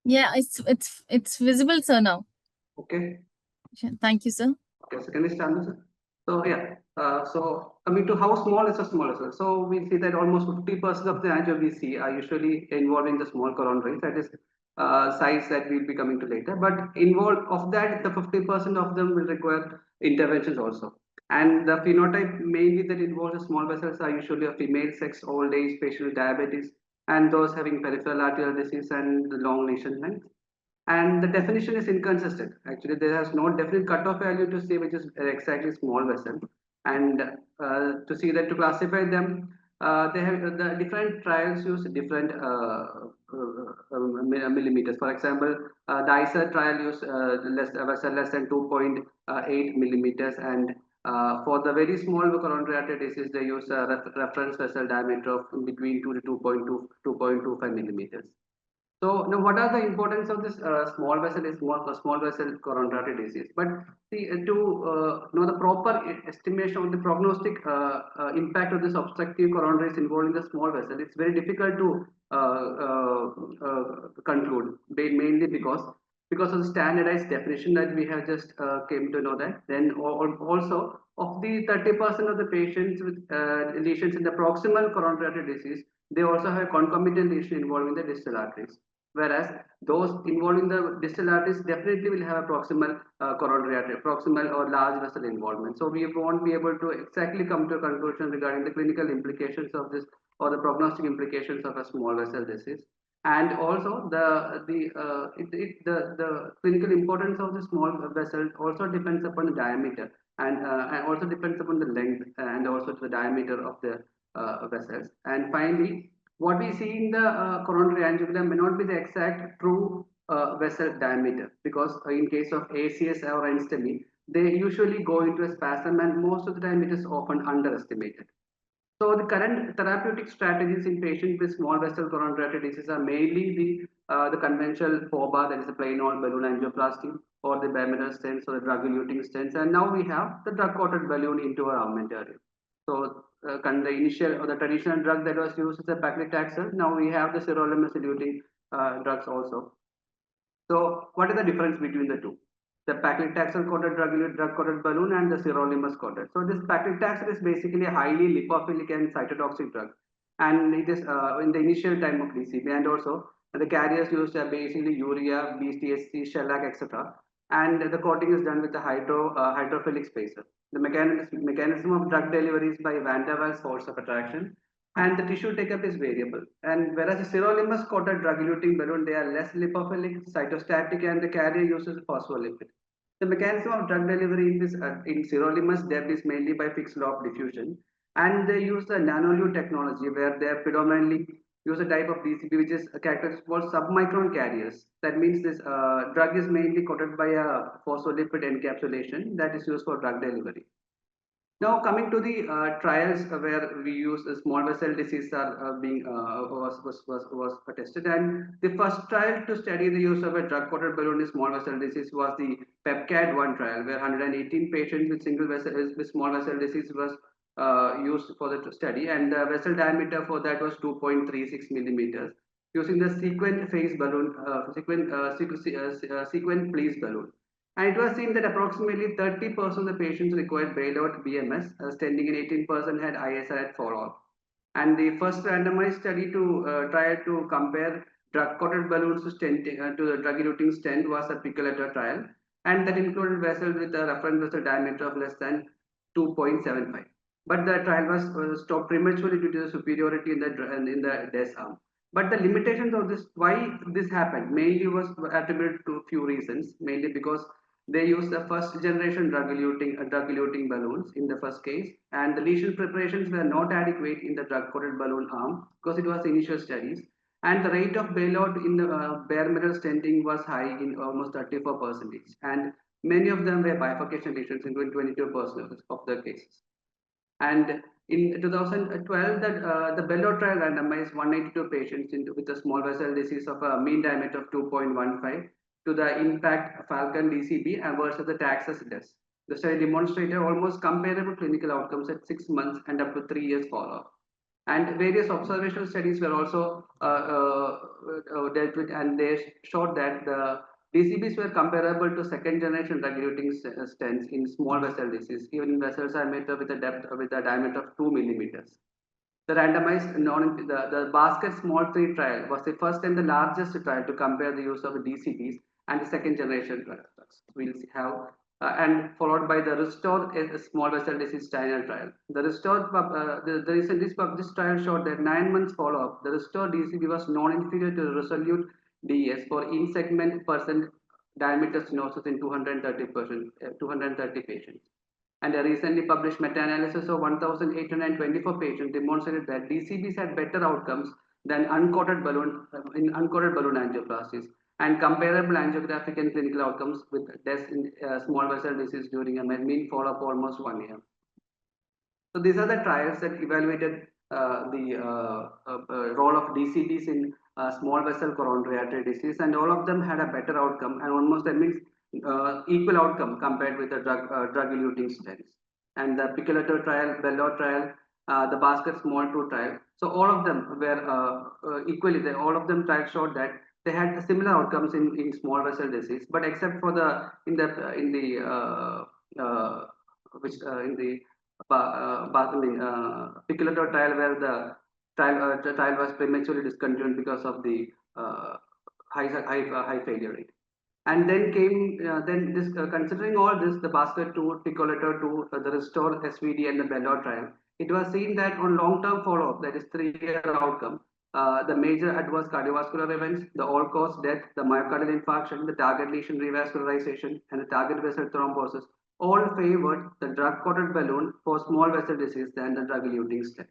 Speaker 1: Yeah, it's visible, sir, now.
Speaker 5: Okay.
Speaker 1: Thank you, sir.
Speaker 5: Okay, so can we start this? So yeah, so coming to how small is a small vessel. So we see that almost 50% of the angio we see are usually involving the small coronaries. That is size that we'll be coming to later. But involved of that, the 50% of them will require interventions also. And the phenotype mainly that involves the small vessels are usually a female sex, old age, patient diabetes, and those having peripheral arterial disease and long lesion length. And the definition is inconsistent. Actually, there has no definite cutoff value to say which is exactly small vessel. And to see that, to classify them, they have the different trials use different millimeters. For example, the ICER trial use a vessel less than 2.8 millimeters, and for the very small coronary artery disease, they use a reference vessel diameter of between 2 to 2.25 millimeters. So now, what are the importance of this small vessel is small vessel coronary disease? But see, to know the proper estimation of the prognostic impact of this obstructive coronaries involving the small vessel, it's very difficult to conclude. Mainly because of the standardized definition that we have just came to know that. Then also of the 30% of the patients with lesions in the proximal coronary disease, they also have concomitant lesion involving the distal arteries. Whereas those involving the distal arteries definitely will have a proximal coronary artery, proximal or large vessel involvement. So we won't be able to exactly come to a conclusion regarding the clinical implications of this or the prognostic implications of a small vessel disease. And also the clinical importance of the small vessel also depends upon the diameter and also depends upon the length and also the diameter of the vessels. And finally, what we see in the coronary angiogram may not be the exact true vessel diameter, because in case of ACS or NSTEMI, they usually go into a spasm, and most of the time it is often underestimated. So the current therapeutic strategies in patients with small vessel coronary disease are mainly the conventional FOBA, that is the plain old balloon angioplasty, or the bare metal stents or the drug-eluting stents, and now we have the drug-coated balloon into our armamentarium. So the initial or the traditional drug that was used is the paclitaxel. Now we have the sirolimus eluting drugs also. So what is the difference between the two? The paclitaxel coated drug coated balloon and the sirolimus coated. So this paclitaxel is basically a highly lipophilic and cytotoxic drug, and it is in the initial time of DCB, and also the carriers used are basically urea, BTSC, shellac, etc. And the coating is done with the hydrophilic spacer. The mechanism of drug delivery is by Van der Waals force of attraction, and the tissue take-up is variable. And whereas the sirolimus coated drug-eluting balloon, they are less lipophilic, cytostatic, and the carrier uses phospholipid. The mechanism of drug delivery in this in sirolimus DEB is mainly by fixed lobe diffusion, and they use the nanolute technology where they predominantly use a type of DCB which is characteristic called submicron carriers. That means this drug is mainly coated by a phospholipid encapsulation that is used for drug delivery. Now coming to the trials where we use small vessel disease are being was tested, and the first trial to study the use of a drug-coated balloon in small vessel disease was the PEPCAD-1 trial, where 118 patients with single vessel with small vessel disease was used for the study, and the vessel diameter for that was 2.36 millimeters, using the sequent phase balloon, sequent please balloon. And it was seen that approximately 30% of the patients required bailout BMS, stenting, and 18% had ISR at follow-up. And the first randomized study to try to compare drug-coated balloons to stenting to the drug-eluting stent was a Picoletta trial, and that included vessels with a reference vessel diameter of less than 2.75. But the trial was stopped prematurely due to the superiority in the DES arm. But the limitations of this, why this happened, mainly was attributed to a few reasons. Mainly because they used the first generation drug-eluting balloons in the first case, and the lesion preparations were not adequate in the drug-coated balloon arm because it was initial studies. And the rate of bailout in the bare metal stenting was high in almost 34%, and many of them were bifurcation lesions, including 22% of the cases. And in 2012, the Bello trial randomized 182 patients with a small vessel disease of a mean diameter of 2.15 to the impact Falcon DCB versus the Taxus DES. The study demonstrated almost comparable clinical outcomes at 6 months and up to 3 years follow-up. And various observational studies were also dealt with, and they showed that the DCBs were comparable to second generation drug-eluting stents in small vessel disease, even in vessels diameter with a diameter of 2 millimeters. The randomized the basket small 3 trial was the first and the largest trial to compare the use of DCBs and the second generation drugs. We'll see how and followed by the restore a small vessel disease trial. The restore this trial showed that 9 months follow up, the restore DCB was non-inferior to the resolute DES for in segment percent diameter stenosis in 230 patients. And a recently published meta-analysis of 1,824 patients demonstrated that DCBs had better outcomes than uncoated balloon angioplasties, and comparable angiographic and clinical outcomes with DES in small vessel disease during a mean follow-up almost 1 year. So these are the trials that evaluated the role of DCBs in small vessel coronary artery disease, and all of them had a better outcome, and almost that means equal outcome compared with the drug-eluting stents. And the Piccoletto trial, Bello trial, the basket small 2 trial. So all of them were equally, all of them trials showed that they had similar outcomes in small vessel disease, but except for the which in the Piccoletto trial, where the trial was prematurely discontinued because of the high failure rate. And then came then this considering all this, the basket 2, Piccoletto 2, the restore SVD and the Bello trial, it was seen that on long-term follow-up, that is 3-year outcome, the major adverse cardiovascular events, the all-cause death, the myocardial infarction, the target lesion revascularization, and the target vessel thrombosis all favored the drug-coated balloon for small vessel disease than the drug-eluting stent.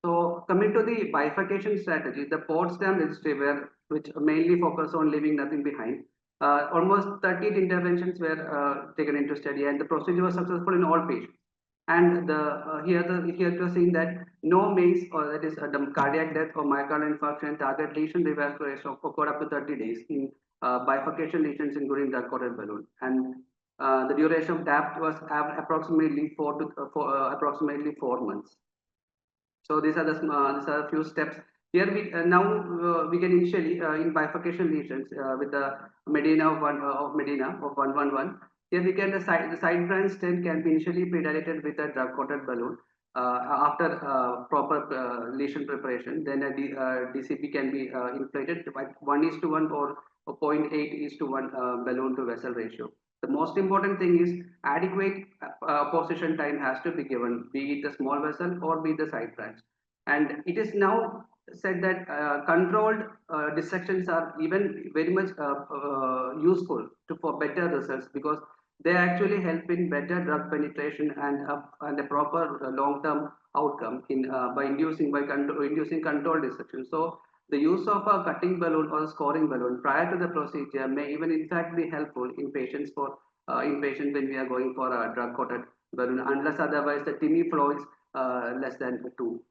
Speaker 5: So coming to the bifurcation strategy, the Potsdam registry, which mainly focus on leaving nothing behind, almost 13 interventions were taken into study, and the procedure was successful in all patients. And here it was seen that no MACE, or that is cardiac death or myocardial infarction, target lesion revascularization occurred up to 30 days in bifurcation lesions, including drug-coated balloon. And the duration of DAPT was approximately 4 months. So these are a few steps. Here we now we can initially in bifurcation lesions with the Medina of Medina of 111. Here we can the side branch stent can be initially pre-dilated with a drug-coated balloon after proper lesion preparation. Then a DCB can be inflated by 1:1 or 0.8:1 balloon to vessel ratio. The most important thing is adequate position time has to be given, be it the small vessel or be the side branch. And it is now said that controlled dissections are even very much useful for better results, because they actually help in better drug penetration and a proper long-term outcome in by inducing controlled dissection. So the use of a cutting balloon or a scoring balloon prior to the procedure may even in fact be helpful in patients when we are going for a drug-coated balloon, unless otherwise the TIMI flow is less than 2.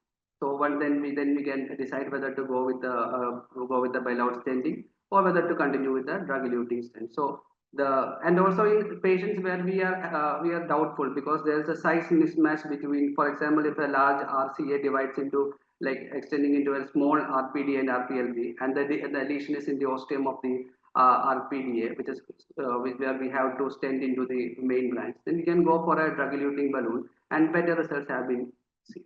Speaker 5: So then we can decide whether to go with the bailout stenting or whether to continue with the drug-eluting stent. So and also in patients where we are doubtful because there is a size mismatch between, for example, if a large RCA divides into like extending into a small RPD and RPLB, and the lesion is in the ostium of the RPDA, which is where we have to stent into the main branch, then we can go for a drug-eluting balloon, and better results have been seen.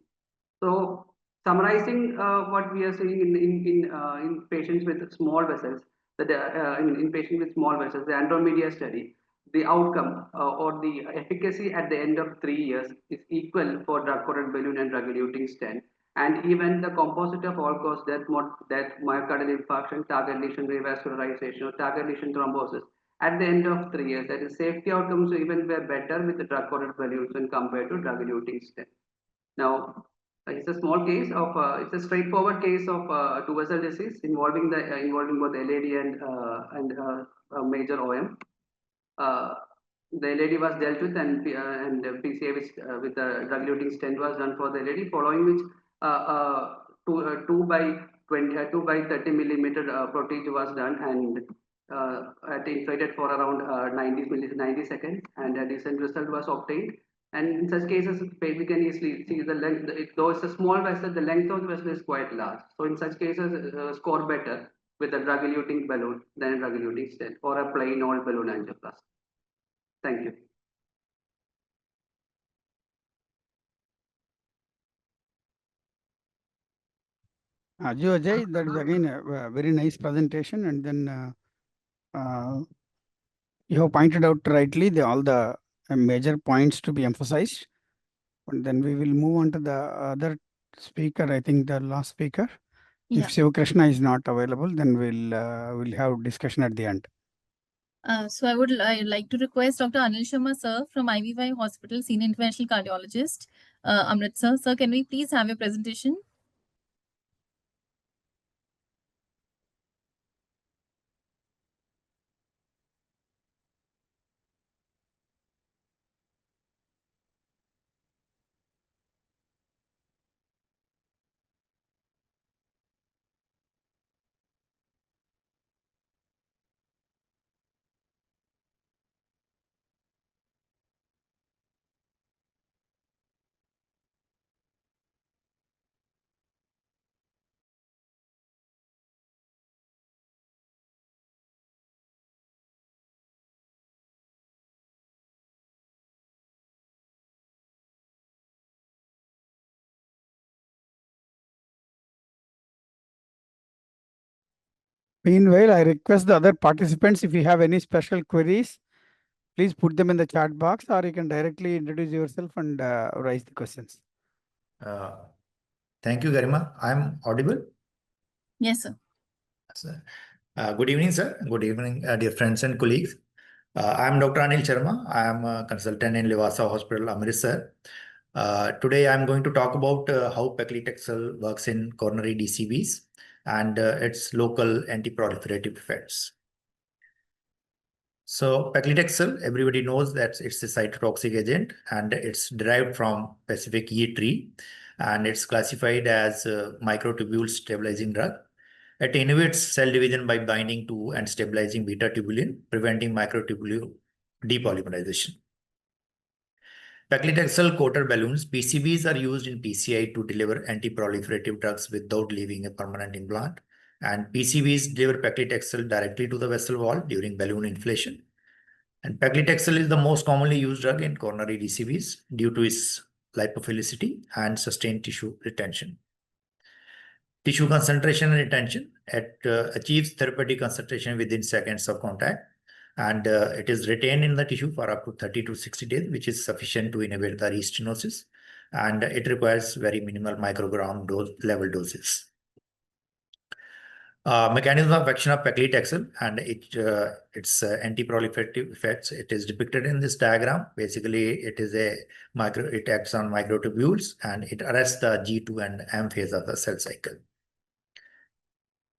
Speaker 5: So summarizing what we are seeing in patients with small vessels, in patients with small vessels, the Andromeda study, the outcome or the efficacy at the end of 3 years is equal for drug-coated balloon and drug-eluting stent. And even the composite of all-cause death, myocardial infarction, target lesion revascularization, or target lesion thrombosis at the end of 3 years, that is, safety outcomes even were better with the drug-coated balloons when compared to drug-eluting stent. Now, it's a small case of it's a straightforward case of two vessel disease involving both LAD and major OM. The LAD was dealt with, and PCI with the drug-eluting stent was done for the LAD, following which 2 by 30 millimeter protege was done, and inflated for around 90 seconds, and a decent result was obtained. And in such cases, we can easily see the length. Though it's a small vessel, the length of the vessel is quite large. So in such cases, score better with a drug-eluting balloon than a drug-eluting stent or a plain old balloon angioplasty. Thank you.
Speaker 2: Ajay, that is again a very nice presentation, and then you have pointed out rightly all the major points to be emphasized. And then we will move on to the other speaker. I think the last speaker.
Speaker 1: Yeah.
Speaker 2: If Sivakrishna is not available, then we'll have discussion at the end.
Speaker 1: So I would like to request Dr. Anil Sharma, sir, from IVY Hospital, Senior Interventional Cardiologist, Amritsar. Sir, can we please have your presentation?
Speaker 2: Meanwhile, I request the other participants, if you have any special queries, please put them in the chat box, or you can directly introduce yourself and raise the questions.
Speaker 6: Thank you, Garima. I'm audible?
Speaker 1: Yes, sir.
Speaker 6: Sir. Good evening, sir. Good evening, dear friends and colleagues. I'm Dr. Anil Sharma. I am a consultant in Levasa Hospital, Amritsar. Today, I'm going to talk about how paclitaxel works in coronary DCBs and its local anti-proliferative effects. So paclitaxel, everybody knows that it's a cytotoxic agent and it's derived from Pacific yeast tree, and it's classified as a microtubule stabilizing drug. It inhibits cell division by binding to and stabilizing beta tubulin, preventing microtubule depolymerization. Paclitaxel coated balloons, PCBs, are used in PCI to deliver anti-proliferative drugs without leaving a permanent implant. And PCBs deliver paclitaxel directly to the vessel wall during balloon inflation. And paclitaxel is the most commonly used drug in coronary DCBs due to its lipophilicity and sustained tissue retention. Tissue concentration and retention. It achieves therapeutic concentration within seconds of contact, and it is retained in the tissue for up to 30 to 60 days, which is sufficient to inhibit the restenosis, and it requires very minimal microgram level doses. Mechanism of action of paclitaxel and its anti-proliferative effects. It is depicted in this diagram. Basically, it acts on microtubules and it arrests the G2 and M phase of the cell cycle.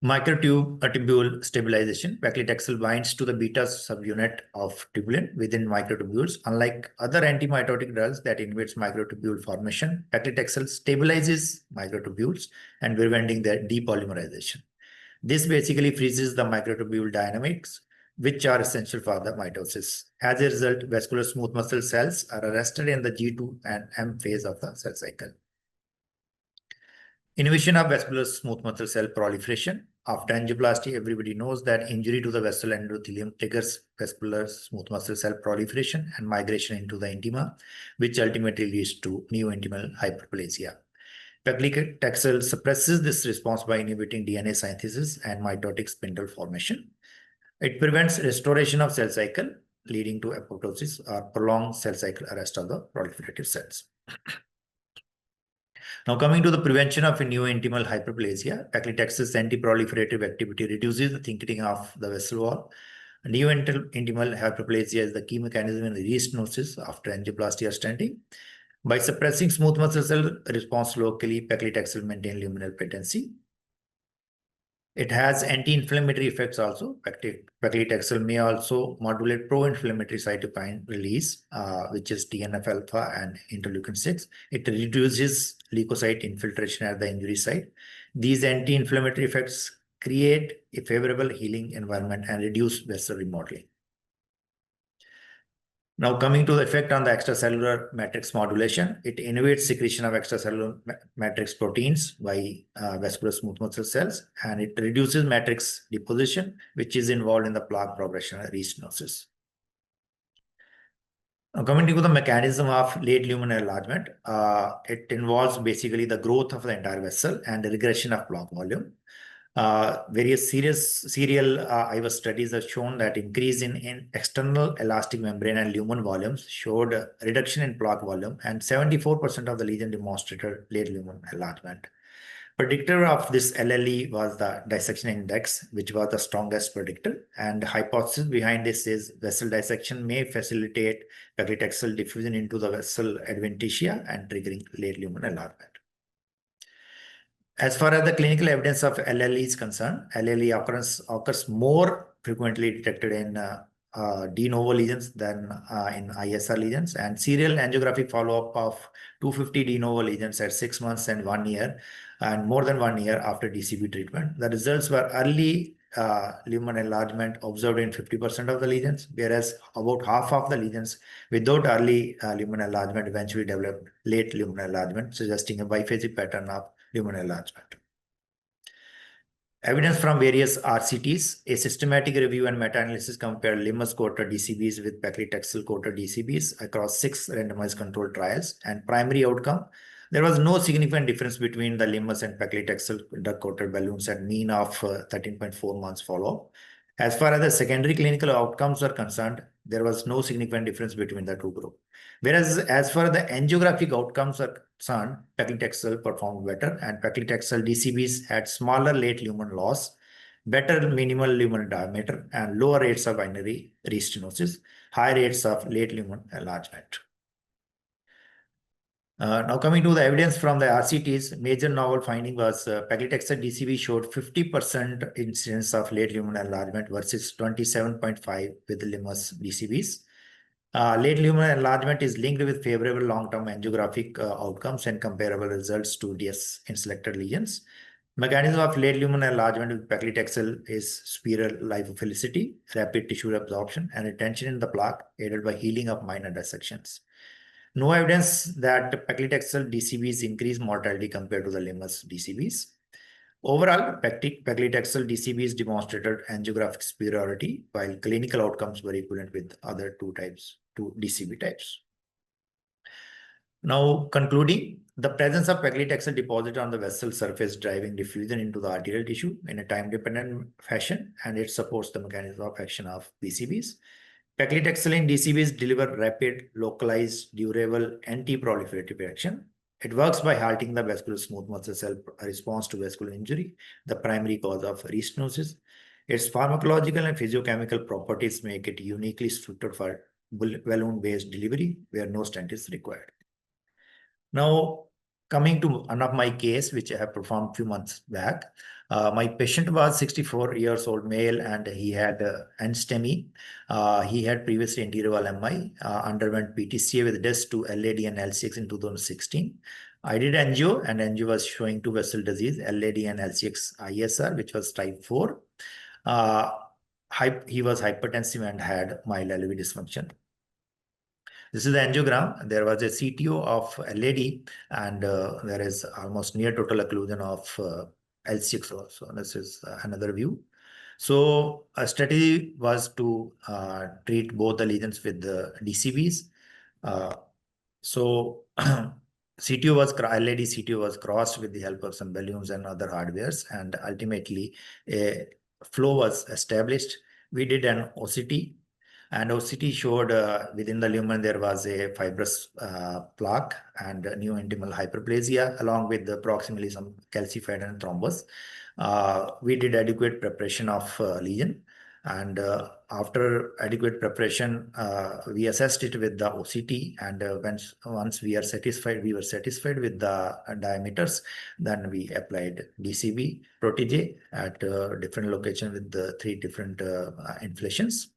Speaker 6: Microtubule stabilization. Paclitaxel binds to the beta subunit of tubulin within microtubules. Unlike other antimitotic drugs that inhibits microtubule formation, paclitaxel stabilizes microtubules and preventing their depolymerization. This basically freezes the microtubule dynamics, which are essential for the mitosis. As a result, vascular smooth muscle cells are arrested in the G2 and M phase of the cell cycle. Inhibition of vascular smooth muscle cell proliferation. After angioplasty, everybody knows that injury to the vessel endothelium triggers vascular smooth muscle cell proliferation and migration into the intima, which ultimately leads to neointimal hyperplasia. Paclitaxel suppresses this response by inhibiting DNA synthesis and mitotic spindle formation. It prevents restoration of cell cycle, leading to apoptosis or prolonged cell cycle arrest of the proliferative cells. Now, coming to the prevention of neointimal hyperplasia, paclitaxel's anti-proliferative activity reduces the thickening of the vessel wall. Neointimal hyperplasia is the key mechanism in the restenosis after angioplasty or stenting. By suppressing smooth muscle cell response locally, paclitaxel maintains luminal patency. It has anti-inflammatory effects also. Paclitaxel may also modulate pro-inflammatory cytokine release, which is TNF-alpha and interleukin-6. It reduces leukocyte infiltration at the injury site. These anti-inflammatory effects create a favorable healing environment and reduce vessel remodeling. Now, coming to the effect on the extracellular matrix modulation, it inhibits secretion of extracellular matrix proteins by vascular smooth muscle cells, and it reduces matrix deposition, which is involved in the plaque progression and restenosis. Now, coming to the mechanism of late lumen enlargement, it involves basically the growth of the entire vessel and the regression of plaque volume. Various serial IVUS studies have shown that increase in external elastic membrane and lumen volumes showed a reduction in plaque volume, and 74% of the lesion demonstrated late lumen enlargement. Predictor of this LLE was the dissection index, which was the strongest predictor. And the hypothesis behind this is vessel dissection may facilitate paclitaxel diffusion into the vessel adventitia and triggering late lumen enlargement. As far as the clinical evidence of LLE is concerned, LLE occurs more frequently detected in de novo lesions than in ISR lesions, and serial angiographic follow-up of 250 de novo lesions at 6 months and 1 year, and more than 1 year after DCB treatment. The results were early lumen enlargement observed in 50% of the lesions, whereas about half of the lesions without early lumen enlargement eventually developed late lumen enlargement, suggesting a biphasic pattern of lumen enlargement. Evidence from various RCTs, a systematic review and meta-analysis compared limus-coated DCBs with paclitaxel-coated DCBs across 6 randomized controlled trials, and primary outcome There was no significant difference between the limbus and paclitaxel drug-coated balloons at mean of 13.4 months follow-up. As far as the secondary clinical outcomes are concerned, there was no significant difference between the two groups. Whereas as far as the angiographic outcomes are concerned, paclitaxel performed better, and paclitaxel DCBs had smaller late lumen loss, better minimal lumen diameter, and lower rates of binary restenosis, high rates of late lumen enlargement. Now coming to the evidence from the RCTs, major novel finding was paclitaxel DCB showed 50% incidence of late lumen enlargement versus 27.5 with limbus DCBs. Late lumen enlargement is linked with favorable long-term angiographic outcomes and comparable results to DS in selected lesions. Mechanism of late lumen enlargement with paclitaxel is superior lipophilicity, rapid tissue absorption, and retention in the plaque aided by healing of minor dissections. No evidence that paclitaxel DCBs increase mortality compared to the limbus DCBs. Overall, paclitaxel DCBs demonstrated angiographic superiority, while clinical outcomes were equivalent with other two DCB types. Now, concluding, the presence of paclitaxel deposit on the vessel surface driving diffusion into the arterial tissue in a time-dependent fashion, and it supports the mechanism of action of PCBs. Paclitaxel in DCBs deliver rapid, localized, durable, anti-proliferative action. It works by halting the vascular smooth muscle cell response to vascular injury, the primary cause of restenosis. Its pharmacological and physiochemical properties make it uniquely suited for balloon-based delivery where no stent is required. Now, coming to one of my case, which I have performed a few months back, my patient was 64 years old male, and he had end STEMI. He had previously anterior wall MI, underwent PTCA with DES to LAD and LCX in 2016. I did angio, and angio was showing two vessel disease, LAD and LCX ISR, which was type 4. He was hypertensive and had mild LV dysfunction. This is the angiogram. There was a CTO of LAD, and there is almost near total occlusion of L6 also. This is another view. So a strategy was to treat both the lesions with the DCBs. So CTO was LAD CTO was crossed with the help of some balloons and other hardwares, and ultimately a flow was established. We did an OCT. And OCT showed within the lumen there was a fibrous plaque and neointimal hyperplasia, along with the proximally some calcified and thrombus. We did adequate preparation of lesion, and after adequate preparation, we assessed it with the OCT. And once we were satisfied with the diameters, then we applied DCB protege at different locations with the 3 different inflations.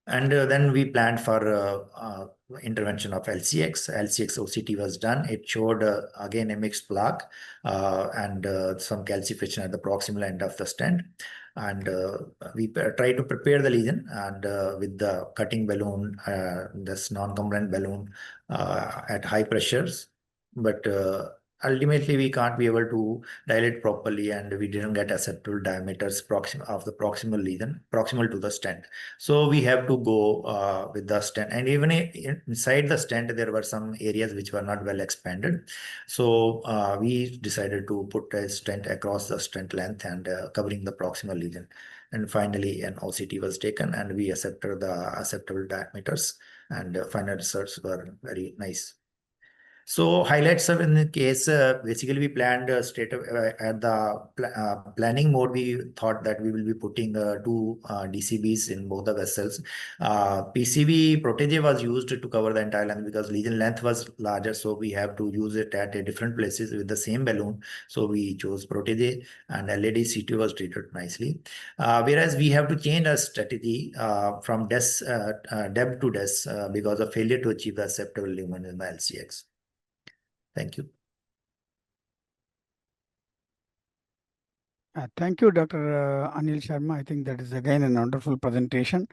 Speaker 6: And then we planned for intervention of LCX. LCX OCT was done. It showed again a mixed plaque and some calcification at the proximal end of the stent. And we tried to prepare the lesion, and with the cutting balloon, this non-compliant balloon at high pressures. But ultimately, we can't be able to dilate properly, and we didn't get acceptable diameters of the proximal lesion, proximal to the stent. So we have to go with the stent. And even inside the stent, there were some areas which were not well expanded. So we decided to put a stent across the stent length and covering the proximal lesion. And finally, an OCT was taken, and we accepted the acceptable diameters, and final results were very nice. So highlights of in the case, basically we planned straight at the planning mode. We thought that we will be putting 2 DCBs in both the vessels. PCB protege was used to cover the entire length because lesion length was larger. So we have to use it at different places with the same balloon. So we chose protege, and LAD CT was treated nicely. Whereas we have to change our strategy from DEB to DES because of failure to achieve the acceptable lumen in the LCX. Thank you.
Speaker 2: Thank you, Dr. Anil Sharma. I think that is again a wonderful presentation.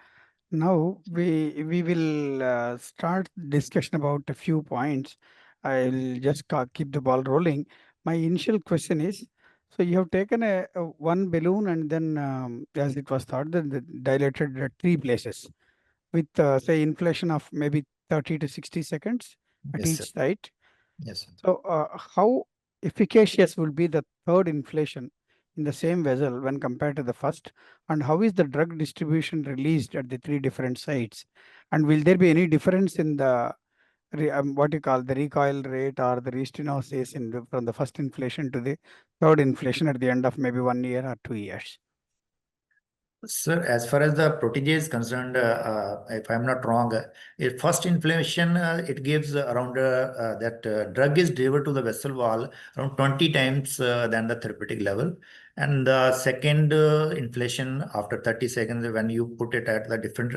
Speaker 2: Now we will start discussion about a few points. I'll just keep the ball rolling. My initial question is, so you have taken a one balloon and then as it was thought, then dilated at 3 places with say inflation of maybe 30 to 60 seconds at
Speaker 6: Yes,
Speaker 2: each
Speaker 6: sir.
Speaker 2: site.
Speaker 6: Yes.
Speaker 2: So, how efficacious will be the third inflation in the same vessel when compared to the first? And how is the drug distribution released at the three different sites? And will there be any difference in the what you call the recoil rate or the restenosis from the first inflation to the third inflation at the end of maybe 1 year or 2 years?
Speaker 6: Sir, as far as the protege is concerned, if I'm not wrong, first inflation, it gives around that drug is delivered to the vessel wall around 20 times than the therapeutic level. And the second inflation after 30 seconds, when you put it at the different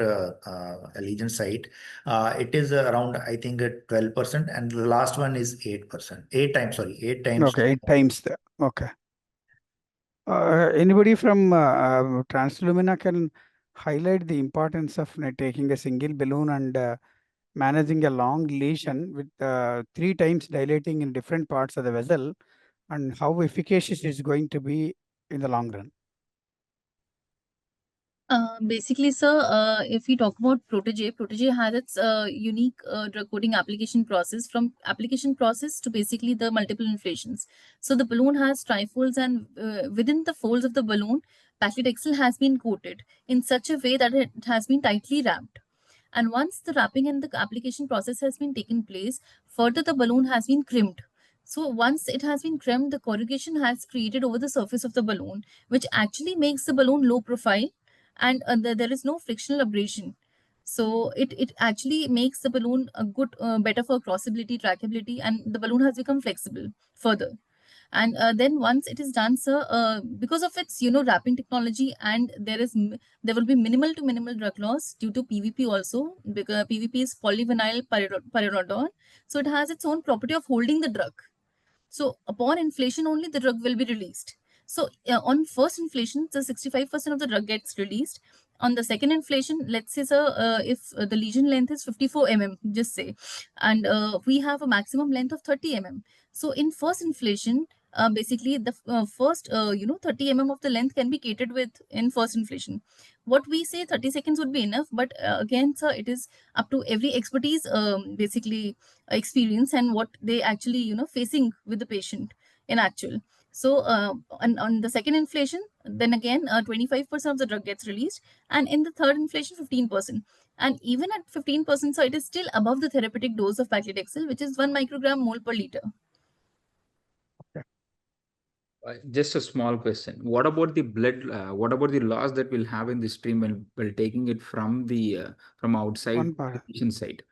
Speaker 6: lesion site, it is around, I think, 12%. And the last one is 8%. 8 times.
Speaker 2: Okay, 8 times. Okay. Anybody from Translumina can highlight the importance of taking a single balloon and managing a long lesion with 3 times dilating in different parts of the vessel, and how efficacious it's going to be in the long run.
Speaker 1: Basically, sir, if we talk about Protege has its unique drug coating application process from application process to basically the multiple inflations. So the balloon has trifolds, and within the folds of the balloon, paclitaxel has been coated in such a way that it has been tightly wrapped. And once the wrapping and the application process has been taken place, further the balloon has been crimped. So once it has been crimped, the corrugation has created over the surface of the balloon, which actually makes the balloon low profile, and there is no frictional abrasion. So it actually makes the balloon a good, better for crossability, trackability, and the balloon has become flexible further. And then once it is done, sir, because of its wrapping technology, and there will be minimal to minimal drug loss due to PVP also, because PVP is polyvinyl pyridine, so it has its own property of holding the drug. So upon inflation only the drug will be released. So on first inflation, the 65% of the drug gets released. On the second inflation, let's say, sir, if the lesion length is 54 mm, just say, and we have a maximum length of 30 mm. So in first inflation, basically the first 30 mm of the length can be catered with in first inflation. What we say 30 seconds would be enough, but again, sir, it is up to every expertise, basically experience, and what they actually facing with the patient in actual. So on the second inflation, then again 25% of the drug gets released, and in the third inflation 15%. And even at 15%, so it is still above the therapeutic dose of paclitaxel, which is 1 microgram mole per liter.
Speaker 3: Just a small question. What about the blood? What about the loss that we'll have in the stream while taking it from the from outside
Speaker 2: One
Speaker 3: the
Speaker 2: part.
Speaker 3: patient side?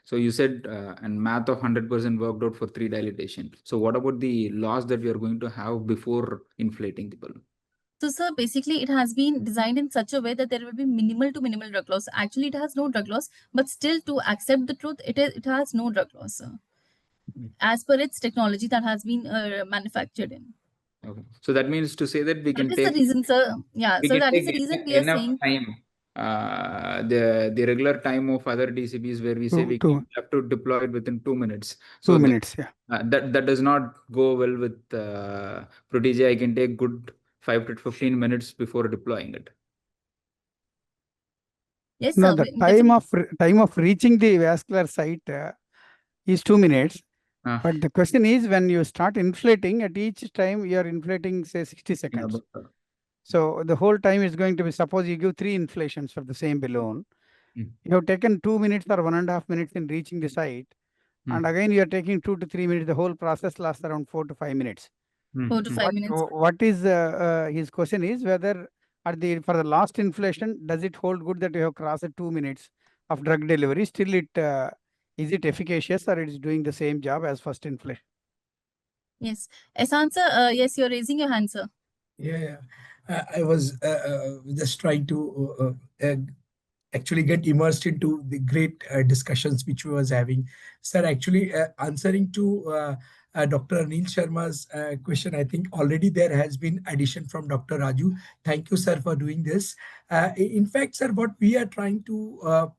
Speaker 3: So you said and math of 100% worked out for 3 dilatation. So what about the loss that we are going to have before inflating the balloon?
Speaker 1: So, sir, basically it has been designed in such a way that there will be minimal to minimal drug loss. Actually, it has no drug loss, but still, to accept the truth, it has no drug loss, sir, as per its technology that has been manufactured in.
Speaker 3: Okay. So that means to say that we
Speaker 1: That
Speaker 3: can
Speaker 1: is the
Speaker 3: take
Speaker 1: reason, sir. Yeah,
Speaker 3: we
Speaker 1: so
Speaker 3: can
Speaker 1: that is
Speaker 3: take
Speaker 1: the reason we are
Speaker 3: enough
Speaker 1: saying.
Speaker 3: time. The regular time of other DCBs where we say we have to deploy it within 2 minutes. So
Speaker 2: 2 minutes, yeah.
Speaker 3: that does not go well with Protege. I can take good 5 to 15 minutes before deploying it.
Speaker 1: Yes,
Speaker 2: No,
Speaker 1: sir.
Speaker 2: the time of reaching the vascular site is 2 minutes. But the question is, when you start inflating, at each time you are inflating, say, 60 seconds. So the whole time is going to be, suppose you give 3 inflations for the same balloon. You have taken 2 minutes or 1.5 minutes in reaching the site. And again, you are taking 2 to 3 minutes. The whole process lasts around 4 to 5 minutes.
Speaker 1: 4 to 5 minutes.
Speaker 2: What is his question is whether for the last inflation, does it hold good that you have crossed 2 minutes of drug delivery? Still, is it efficacious, or it is doing the same job as first inflation?
Speaker 1: Yes. Ehsan sir, yes, you're raising your hand, sir.
Speaker 7: Yeah. I was just trying to actually get immersed into the great discussions which we was having. Sir, actually answering to Dr. Anil Sharma's question, I think already there has been addition from Dr. Raju. Thank you, sir, for doing this. In fact, sir, what we are trying to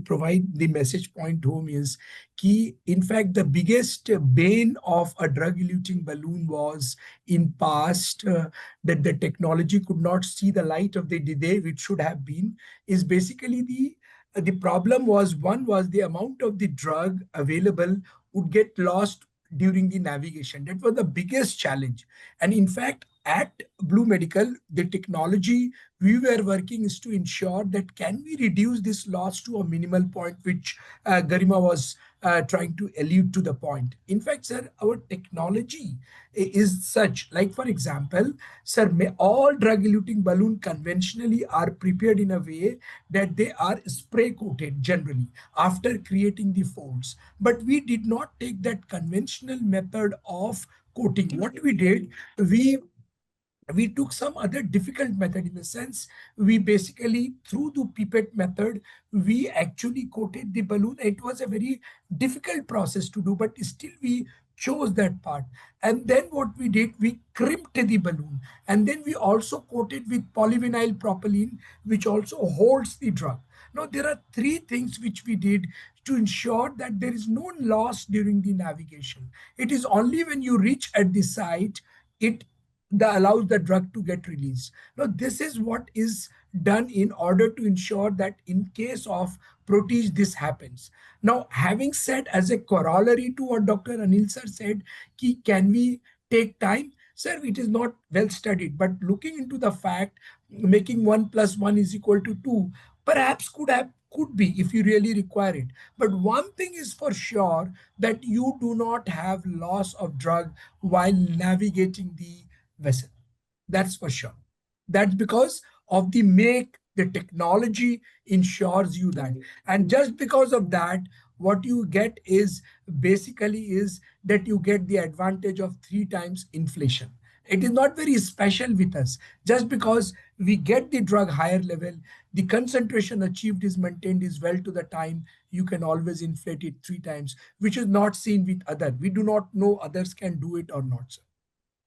Speaker 7: provide the message point home is key. In fact, the biggest bane of a drug-eluting balloon was in past that the technology could not see the light of the day, which should have been, is basically the the problem was, one was the amount of the drug available would get lost during the navigation. That was the biggest challenge. And in fact, at Blue Medical, the technology we were working is to ensure that can we reduce this loss to a minimal point, which Garima was trying to allude to the point. In fact, sir, our technology is such, like for example, sir, all drug-eluting balloon conventionally are prepared in a way that they are spray coated generally after creating the folds. But we did not take that conventional method of coating. What we did, we took some other difficult method, in the sense we basically, through the pipette method, we actually coated the balloon. It was a very difficult process to do, but still we chose that part. And then what we did, we crimped the balloon, and then we also coated with polyvinyl propylene, which also holds the drug. Now there are three things which we did to ensure that there is no loss during the navigation. It is only when you reach at the site, it that allows the drug to get released. Now, this is what is done in order to ensure that in case of protease, this happens. Now, having said, as a corollary to what Dr. Anil sir said, can we take time? Sir, it is not well studied, but looking into the fact, making 1 + 1 is equal to 2, perhaps could be if you really require it. But one thing is for sure, that you do not have loss of drug while navigating the vessel. That's for sure. That's because of the make, the technology ensures you that. And just because of that, what you get is basically is that you get the advantage of 3 times inflation. It is not very special with us. Just because we get the drug higher level, the concentration achieved is maintained is well to the time, you can always inflate it 3 times, which is not seen with other. We do not know others can do it or not, sir.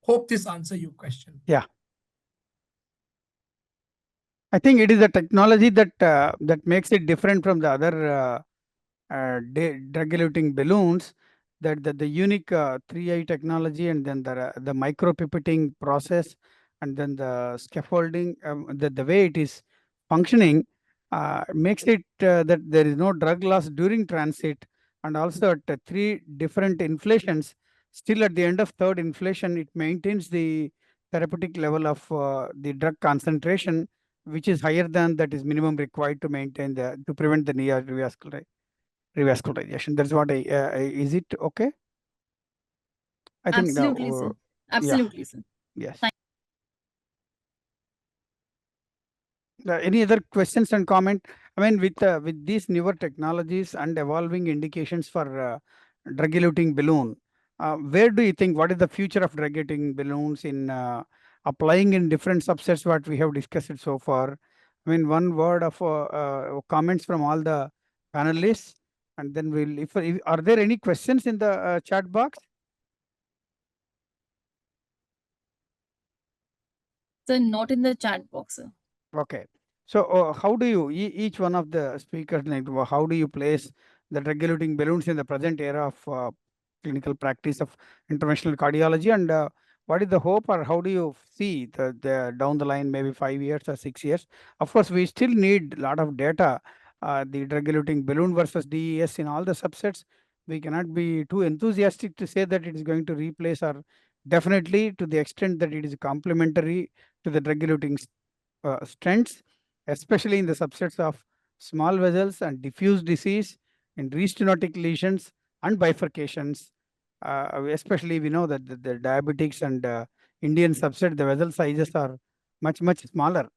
Speaker 7: Hope this answer your question.
Speaker 2: Yeah. I think it is the technology that makes it different from the other drug-eluting balloons. That the unique 3I technology, and then the micropipetting process, and then the scaffolding, the way it is functioning makes it that there is no drug loss during transit, and also at 3 different inflations. Still, at the end of third inflation, it maintains the therapeutic level of the drug concentration, which is higher than that is minimum required to maintain to prevent the near revascularization. That's what is it okay? I think
Speaker 1: Absolutely, sir.
Speaker 2: yeah,
Speaker 1: Absolutely, sir.
Speaker 2: yes. Any other questions and comment? I mean, with these newer technologies and evolving indications for drug-eluting balloon, where do you think, what is the future of drug-eluting balloons in applying in different subsets what we have discussed so far? I mean, one word of comments from all the panelists, and then we'll, if are there any questions in the chat box?
Speaker 1: Sir, not in the chat box, sir.
Speaker 2: Okay. So, how do you, each one of the speakers, like, how do you place the drug-eluting balloons in the present era of clinical practice of interventional cardiology, and what is the hope, or how do you see the down the line, maybe 5 years or 6 years? Of course, we still need a lot of data. The drug-eluting balloon versus DES in all the subsets. We cannot be too enthusiastic to say that it is going to replace, or definitely to the extent that it is complementary to the drug-eluting stents, especially in the subsets of small vessels and diffuse disease, in restenotic lesions and bifurcations. Especially we know that the diabetics and Indian subset, the vessel sizes are much smaller.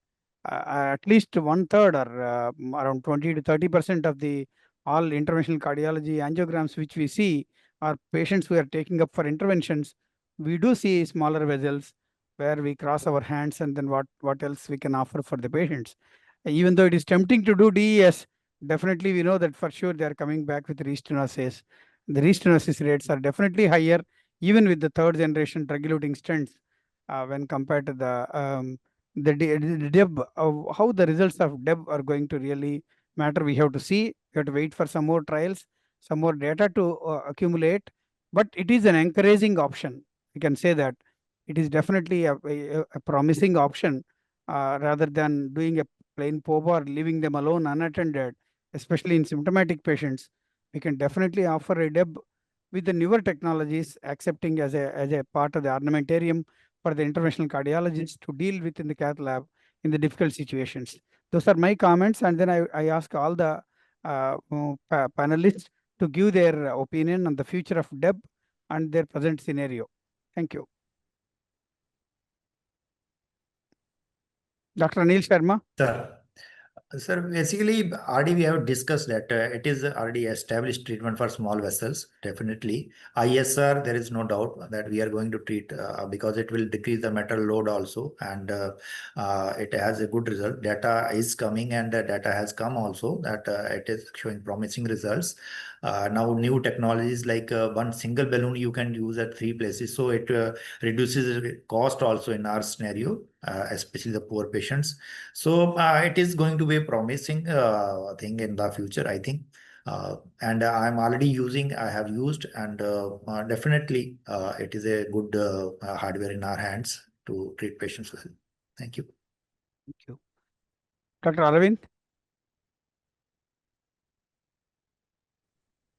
Speaker 2: At least 1/3 or around 20 to 30% of the all interventional cardiology angiograms which we see are patients who are taking up for interventions. We do see smaller vessels where we cross our hands, and then what else we can offer for the patients. Even though it is tempting to do DES, definitely we know that for sure they are coming back with restenosis. The restenosis rates are definitely higher even with the third generation drug-eluting stents when compared to the DEB. How the results of DEB are going to really matter, we have to see. We have to wait for some more trials, some more data to accumulate. But it is an encouraging option. We can say that it is definitely a promising option rather than doing a plain POBA or leaving them alone unattended. especially in symptomatic patients, we can definitely offer a DEB with the newer technologies, accepting as a part of the armamentarium for the interventional cardiologists to deal with in the cath lab in the difficult situations. Those are my comments, and then I ask all the panelists to give their opinion on the future of DEB and their present scenario. Thank you. Dr. Anil Sharma.
Speaker 6: Sir, basically, already we have discussed that it is already established treatment for small vessels, definitely. ISR, there is no doubt that we are going to treat because it will decrease the metal load also, and it has a good result. Data is coming, and data has come also that it is showing promising results. Now, new technologies like one single balloon you can use at 3 places, so it reduces cost also in our scenario, especially the poor patients. So it is going to be a promising thing in the future, I think. And I'm already using, I have used, and definitely it is a good hardware in our hands to treat patients with. Thank you.
Speaker 2: Thank you. Dr. Aravind.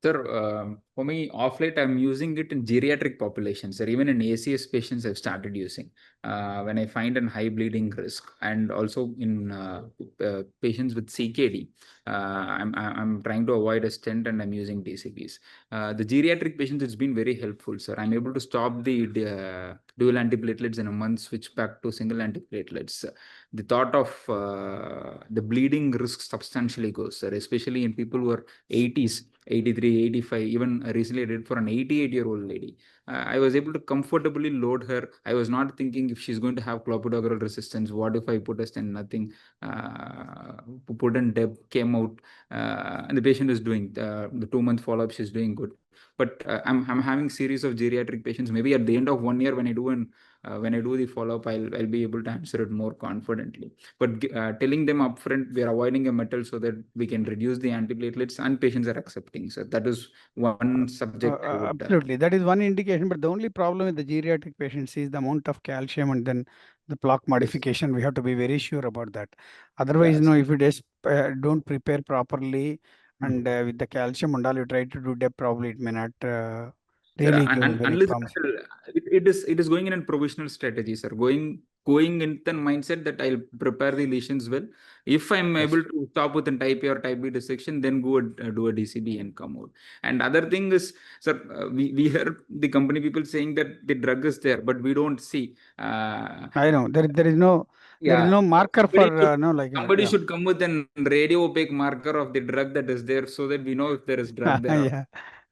Speaker 3: Sir, for me, off late, I'm using it in geriatric populations. Sir, even in ACS patients, I've started using when I find a high bleeding risk, and also in patients with CKD. I'm trying to avoid a stent, and I'm using DCBs. The geriatric patients, it's been very helpful, sir. I'm able to stop the dual antiplatelets in a month, switch back to single antiplatelets. The thought of the bleeding risk substantially goes, sir, especially in people who are 80s. 83, 85, even recently I did for an 88-year-old lady. I was able to comfortably load her. I was not thinking if she's going to have clopidogrel resistance. What if I put a stent? Nothing. Put in DEB, came out, and the patient is doing the 2-month follow-up. She's doing good. But I'm having series of geriatric patients. Maybe at the end of 1 year, when I do the follow-up, I'll be able to answer it more confidently. But telling them upfront, we are avoiding a metal so that we can reduce the antiplatelets, and patients are accepting. So that is one subject I would.
Speaker 2: Absolutely, that is one indication. But the only problem with the geriatric patients is the amount of calcium and then the plaque modification. We have to be very sure about that. Otherwise,
Speaker 3: Yes.
Speaker 2: no, if you just don't prepare properly and with the calcium and all, you try to do DEB, probably it may not really give a very
Speaker 3: Unless
Speaker 2: promising.
Speaker 3: it is going in a provisional strategy, sir. Going in the mindset that I'll prepare the lesions well. If I'm able to stop with a type A or type B dissection, then go do a DCB and come out. And other thing is, sir, we hear the company people saying that the drug is there, but we don't see.
Speaker 2: I know there is no marker for no, like
Speaker 3: somebody should come with an radio opaque marker of the drug that is there, so that we know if there is drug there.
Speaker 2: yeah,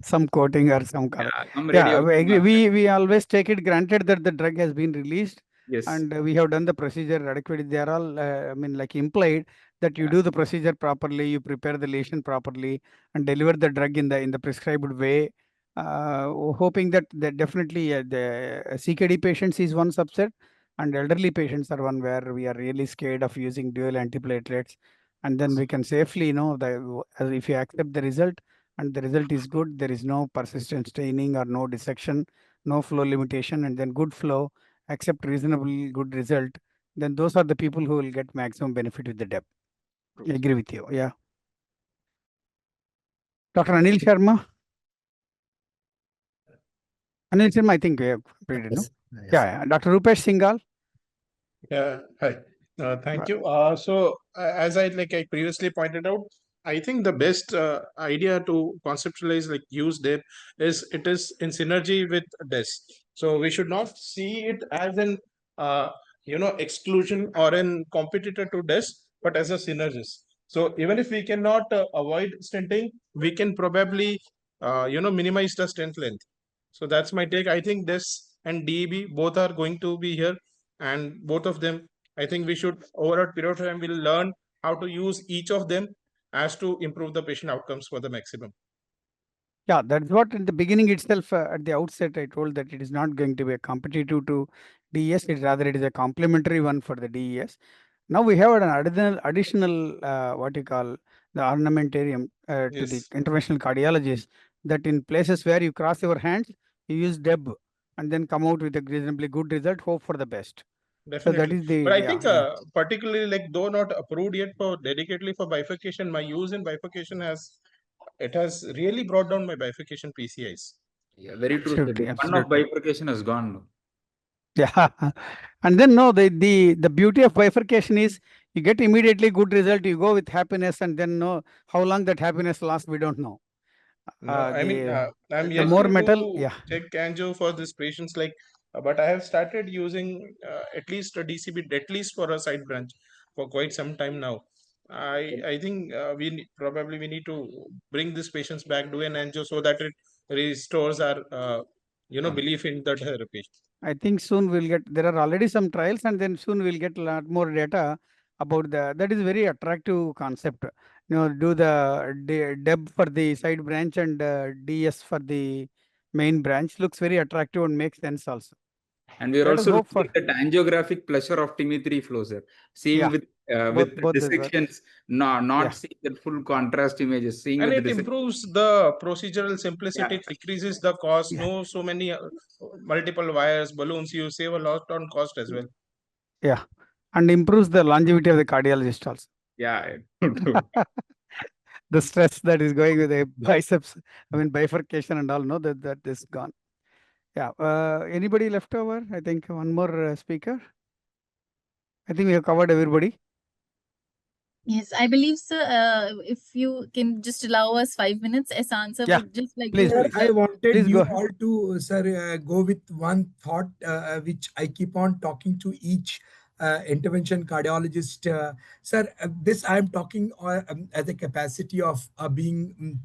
Speaker 2: some coating or some color.
Speaker 3: Some
Speaker 2: Yeah,
Speaker 3: radio
Speaker 2: we agree.
Speaker 3: marker.
Speaker 2: We always take it granted that the drug has been released.
Speaker 3: Yes.
Speaker 2: And we have done the procedure adequately. They are all, I mean, like implied that you do the procedure properly, you prepare the lesion properly, and deliver the drug in the prescribed way. Hoping that definitely the CKD patients is one subset, and elderly patients are one where we are really scared of using dual antiplatelets. And then we can safely know that if you accept the result and the result is good, there is no persistent staining or no dissection, no flow limitation, and then good flow, accept reasonably good result, then those are the people who will get maximum benefit with the DEB. I agree with you. Yeah. Dr. Anil Sharma. Anil Sharma, I think we have completed, no?
Speaker 6: Yes.
Speaker 2: Yeah. Dr. Rupesh Singhal.
Speaker 4: Yeah, hi. Thank you. So as I previously pointed out, I think the best idea to conceptualize use DEB is it is in synergy with DES. So we should not see it as an exclusion or an competitor to DES, but as a synergist. So even if we cannot avoid stenting, we can probably minimize the stent length. So that's my take. I think DES and DEB both are going to be here, and both of them, I think we should over a period of time will learn how to use each of them as to improve the patient outcomes for the maximum.
Speaker 2: Yeah, that's what in the beginning itself, at the outset, I told that it is not going to be a competitive to DES. It is a complementary one for the DES. Now we have an additional what you call the ornamentarium to the interventional cardiologist, that in places where you cross your hands, you use DEB and then come out with a reasonably good result, hope for the best. So that
Speaker 4: Definitely.
Speaker 2: is the,
Speaker 4: But I
Speaker 2: yeah,
Speaker 4: think,
Speaker 2: yeah.
Speaker 4: particularly like though not approved yet for dedicatedly for bifurcation, my use in bifurcation has really brought down my bifurcation PCIs.
Speaker 3: Yeah, very true, sir.
Speaker 2: Absolutely,
Speaker 3: The fun of
Speaker 2: absolutely.
Speaker 3: bifurcation has gone now.
Speaker 2: Yeah. And then no, the beauty of bifurcation is you get immediately good result, you go with happiness, and then no, how long that happiness lasts, we don't know.
Speaker 4: No, I mean, I'm
Speaker 2: The
Speaker 4: yet
Speaker 2: more
Speaker 4: to
Speaker 2: metal,
Speaker 4: do
Speaker 2: yeah.
Speaker 4: check angio for these patients, like, but I have started using at least a DCB, at least for a side branch, for quite some time now. I think probably we need to bring these patients back, do an angio, so that it restores our belief in the therapy.
Speaker 2: I think soon we'll get, there are already some trials, and then soon we'll get a lot more data about that is very attractive concept. Do the DEB for the side branch and DS for the main branch looks very attractive and makes sense also.
Speaker 3: And we are
Speaker 2: Let us
Speaker 3: also
Speaker 2: hope
Speaker 3: looking
Speaker 2: for,
Speaker 3: at that angiographic pleasure of TIMI3 flow, sir. Seeing
Speaker 2: yeah,
Speaker 3: with
Speaker 2: both the drugs.
Speaker 3: dissections, not
Speaker 2: Yeah,
Speaker 3: seeing that full contrast images, seeing
Speaker 4: And
Speaker 3: with
Speaker 4: it
Speaker 3: dissections.
Speaker 4: improves the procedural simplicity,
Speaker 3: Yeah.
Speaker 4: it decreases the cost,
Speaker 2: yeah,
Speaker 4: no so many multiple wires, balloons, you save a lot on cost as well.
Speaker 2: yeah, and improves the longevity of the cardiologist also.
Speaker 3: Yeah, true.
Speaker 2: The stress that is going with the biceps, I mean bifurcation and all, no, that is gone. Yeah. Anybody left over? I think one more speaker. I think we have covered everybody.
Speaker 1: Yes, I believe so. If you can just allow us 5 minutes, as answer
Speaker 2: Yeah,
Speaker 1: would just like
Speaker 2: please,
Speaker 1: to.
Speaker 7: Sir,
Speaker 2: please,
Speaker 7: I wanted
Speaker 2: please go
Speaker 7: you
Speaker 2: ahead.
Speaker 7: all to, sir, go with one thought which I keep on talking to each intervention cardiologist. Sir, this I am talking as a capacity of being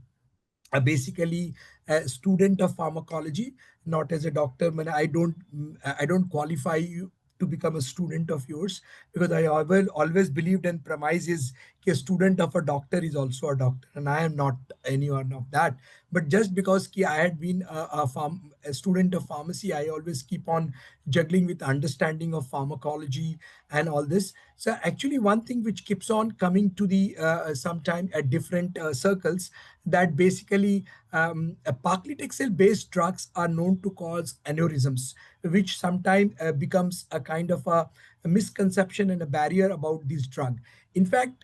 Speaker 7: basically a student of pharmacology, not as a doctor. I don't qualify you to become a student of yours, because I always believed and premise is a student of a doctor is also a doctor, and I am not anyone of that. But just because I had been a student of pharmacy, I always keep on juggling with understanding of pharmacology and all this. So actually, one thing which keeps on coming to the sometime at different circles, that basically paclitaxel based drugs are known to cause aneurysms, which sometimes becomes a kind of a misconception and a barrier about this drug. In fact,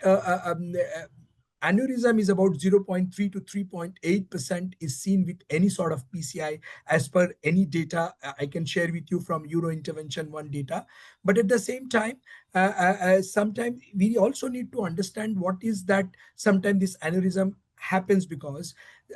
Speaker 7: aneurysm is about 0.3 to 3.8% is seen with any sort of PCI, as per any data I can share with you from Euro Intervention 1 data. But at the same time, sometimes we also need to understand what is that sometimes this aneurysm happens because,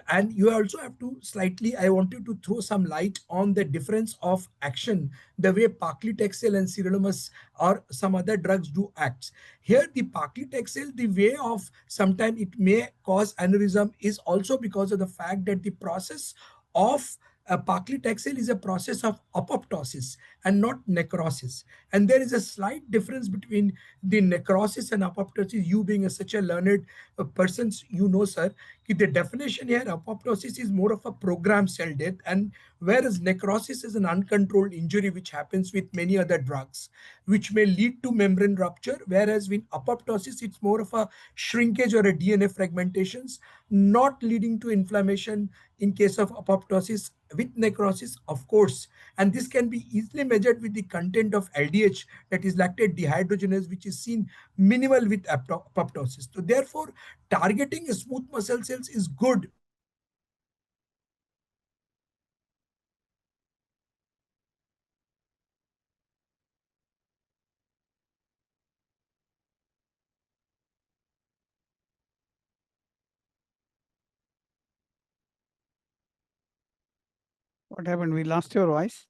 Speaker 7: and you also have to slightly, I wanted to throw some light on the difference of action, the way paclitaxel and sirolimus or some other drugs do acts. Here the paclitaxel, the way of sometimes it may cause aneurysm is also because of the fact that the process of paclitaxel is a process of apoptosis and not necrosis. And there is a slight difference between the necrosis and apoptosis. You being such a learned person, you know, sir, the definition here, apoptosis is more of a programmed cell death, and whereas necrosis is an uncontrolled injury which happens with many other drugs, which may lead to membrane rupture, whereas with apoptosis, it's more of a shrinkage or a DNA fragmentations, not leading to inflammation in case of apoptosis. With necrosis, of course, and this can be easily measured with the content of LDH, that is lactate dehydrogenase, which is seen minimal with apoptosis. So therefore, targeting smooth muscle cells is good.
Speaker 2: What happened? We lost your voice.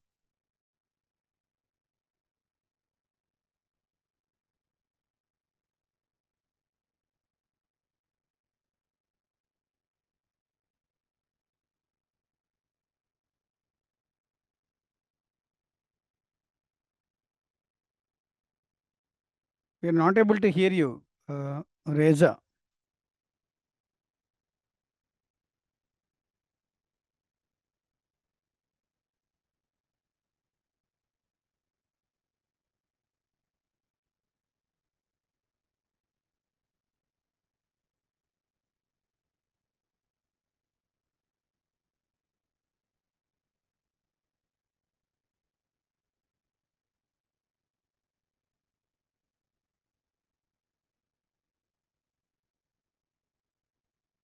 Speaker 2: We are not able to hear you, Reza.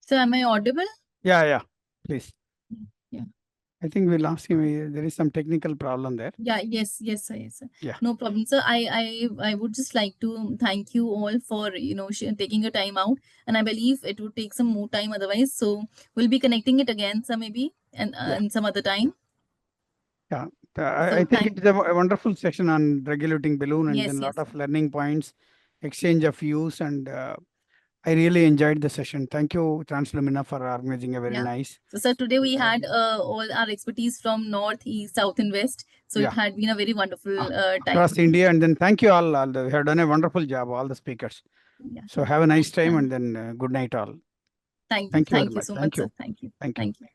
Speaker 1: So am I audible?
Speaker 2: Yeah, please.
Speaker 1: Yeah.
Speaker 2: I think we lost him. There is some technical problem there.
Speaker 1: Yeah, yes, sir.
Speaker 2: Yeah.
Speaker 1: No problem, sir. I would just like to thank you all for, taking your time out. And I believe it would take some more time otherwise. So we'll be connecting it again, sir, maybe, and in some other time.
Speaker 2: Yeah.
Speaker 1: So
Speaker 2: I think it's a wonderful session on regulating balloon, and
Speaker 1: Yes,
Speaker 2: then a lot
Speaker 1: yes.
Speaker 2: of learning points, exchange of views, and I really enjoyed the session. Thank you, Translumina, for organizing a very
Speaker 1: Yeah.
Speaker 2: nice.
Speaker 1: So, sir, today we had all our expertise from North, East, South, and West. So
Speaker 2: Yeah.
Speaker 1: it had been a very wonderful time.
Speaker 2: Across India, and then thank you all. We have done a wonderful job, all the speakers.
Speaker 1: Yeah.
Speaker 2: So have a nice time, and then good night all.
Speaker 1: Thank you.
Speaker 2: Thank you very
Speaker 1: Thank you
Speaker 2: much.
Speaker 1: so
Speaker 2: Thank
Speaker 1: much, sir.
Speaker 2: you.
Speaker 1: Thank you.
Speaker 2: Thank you.
Speaker 1: Thank you.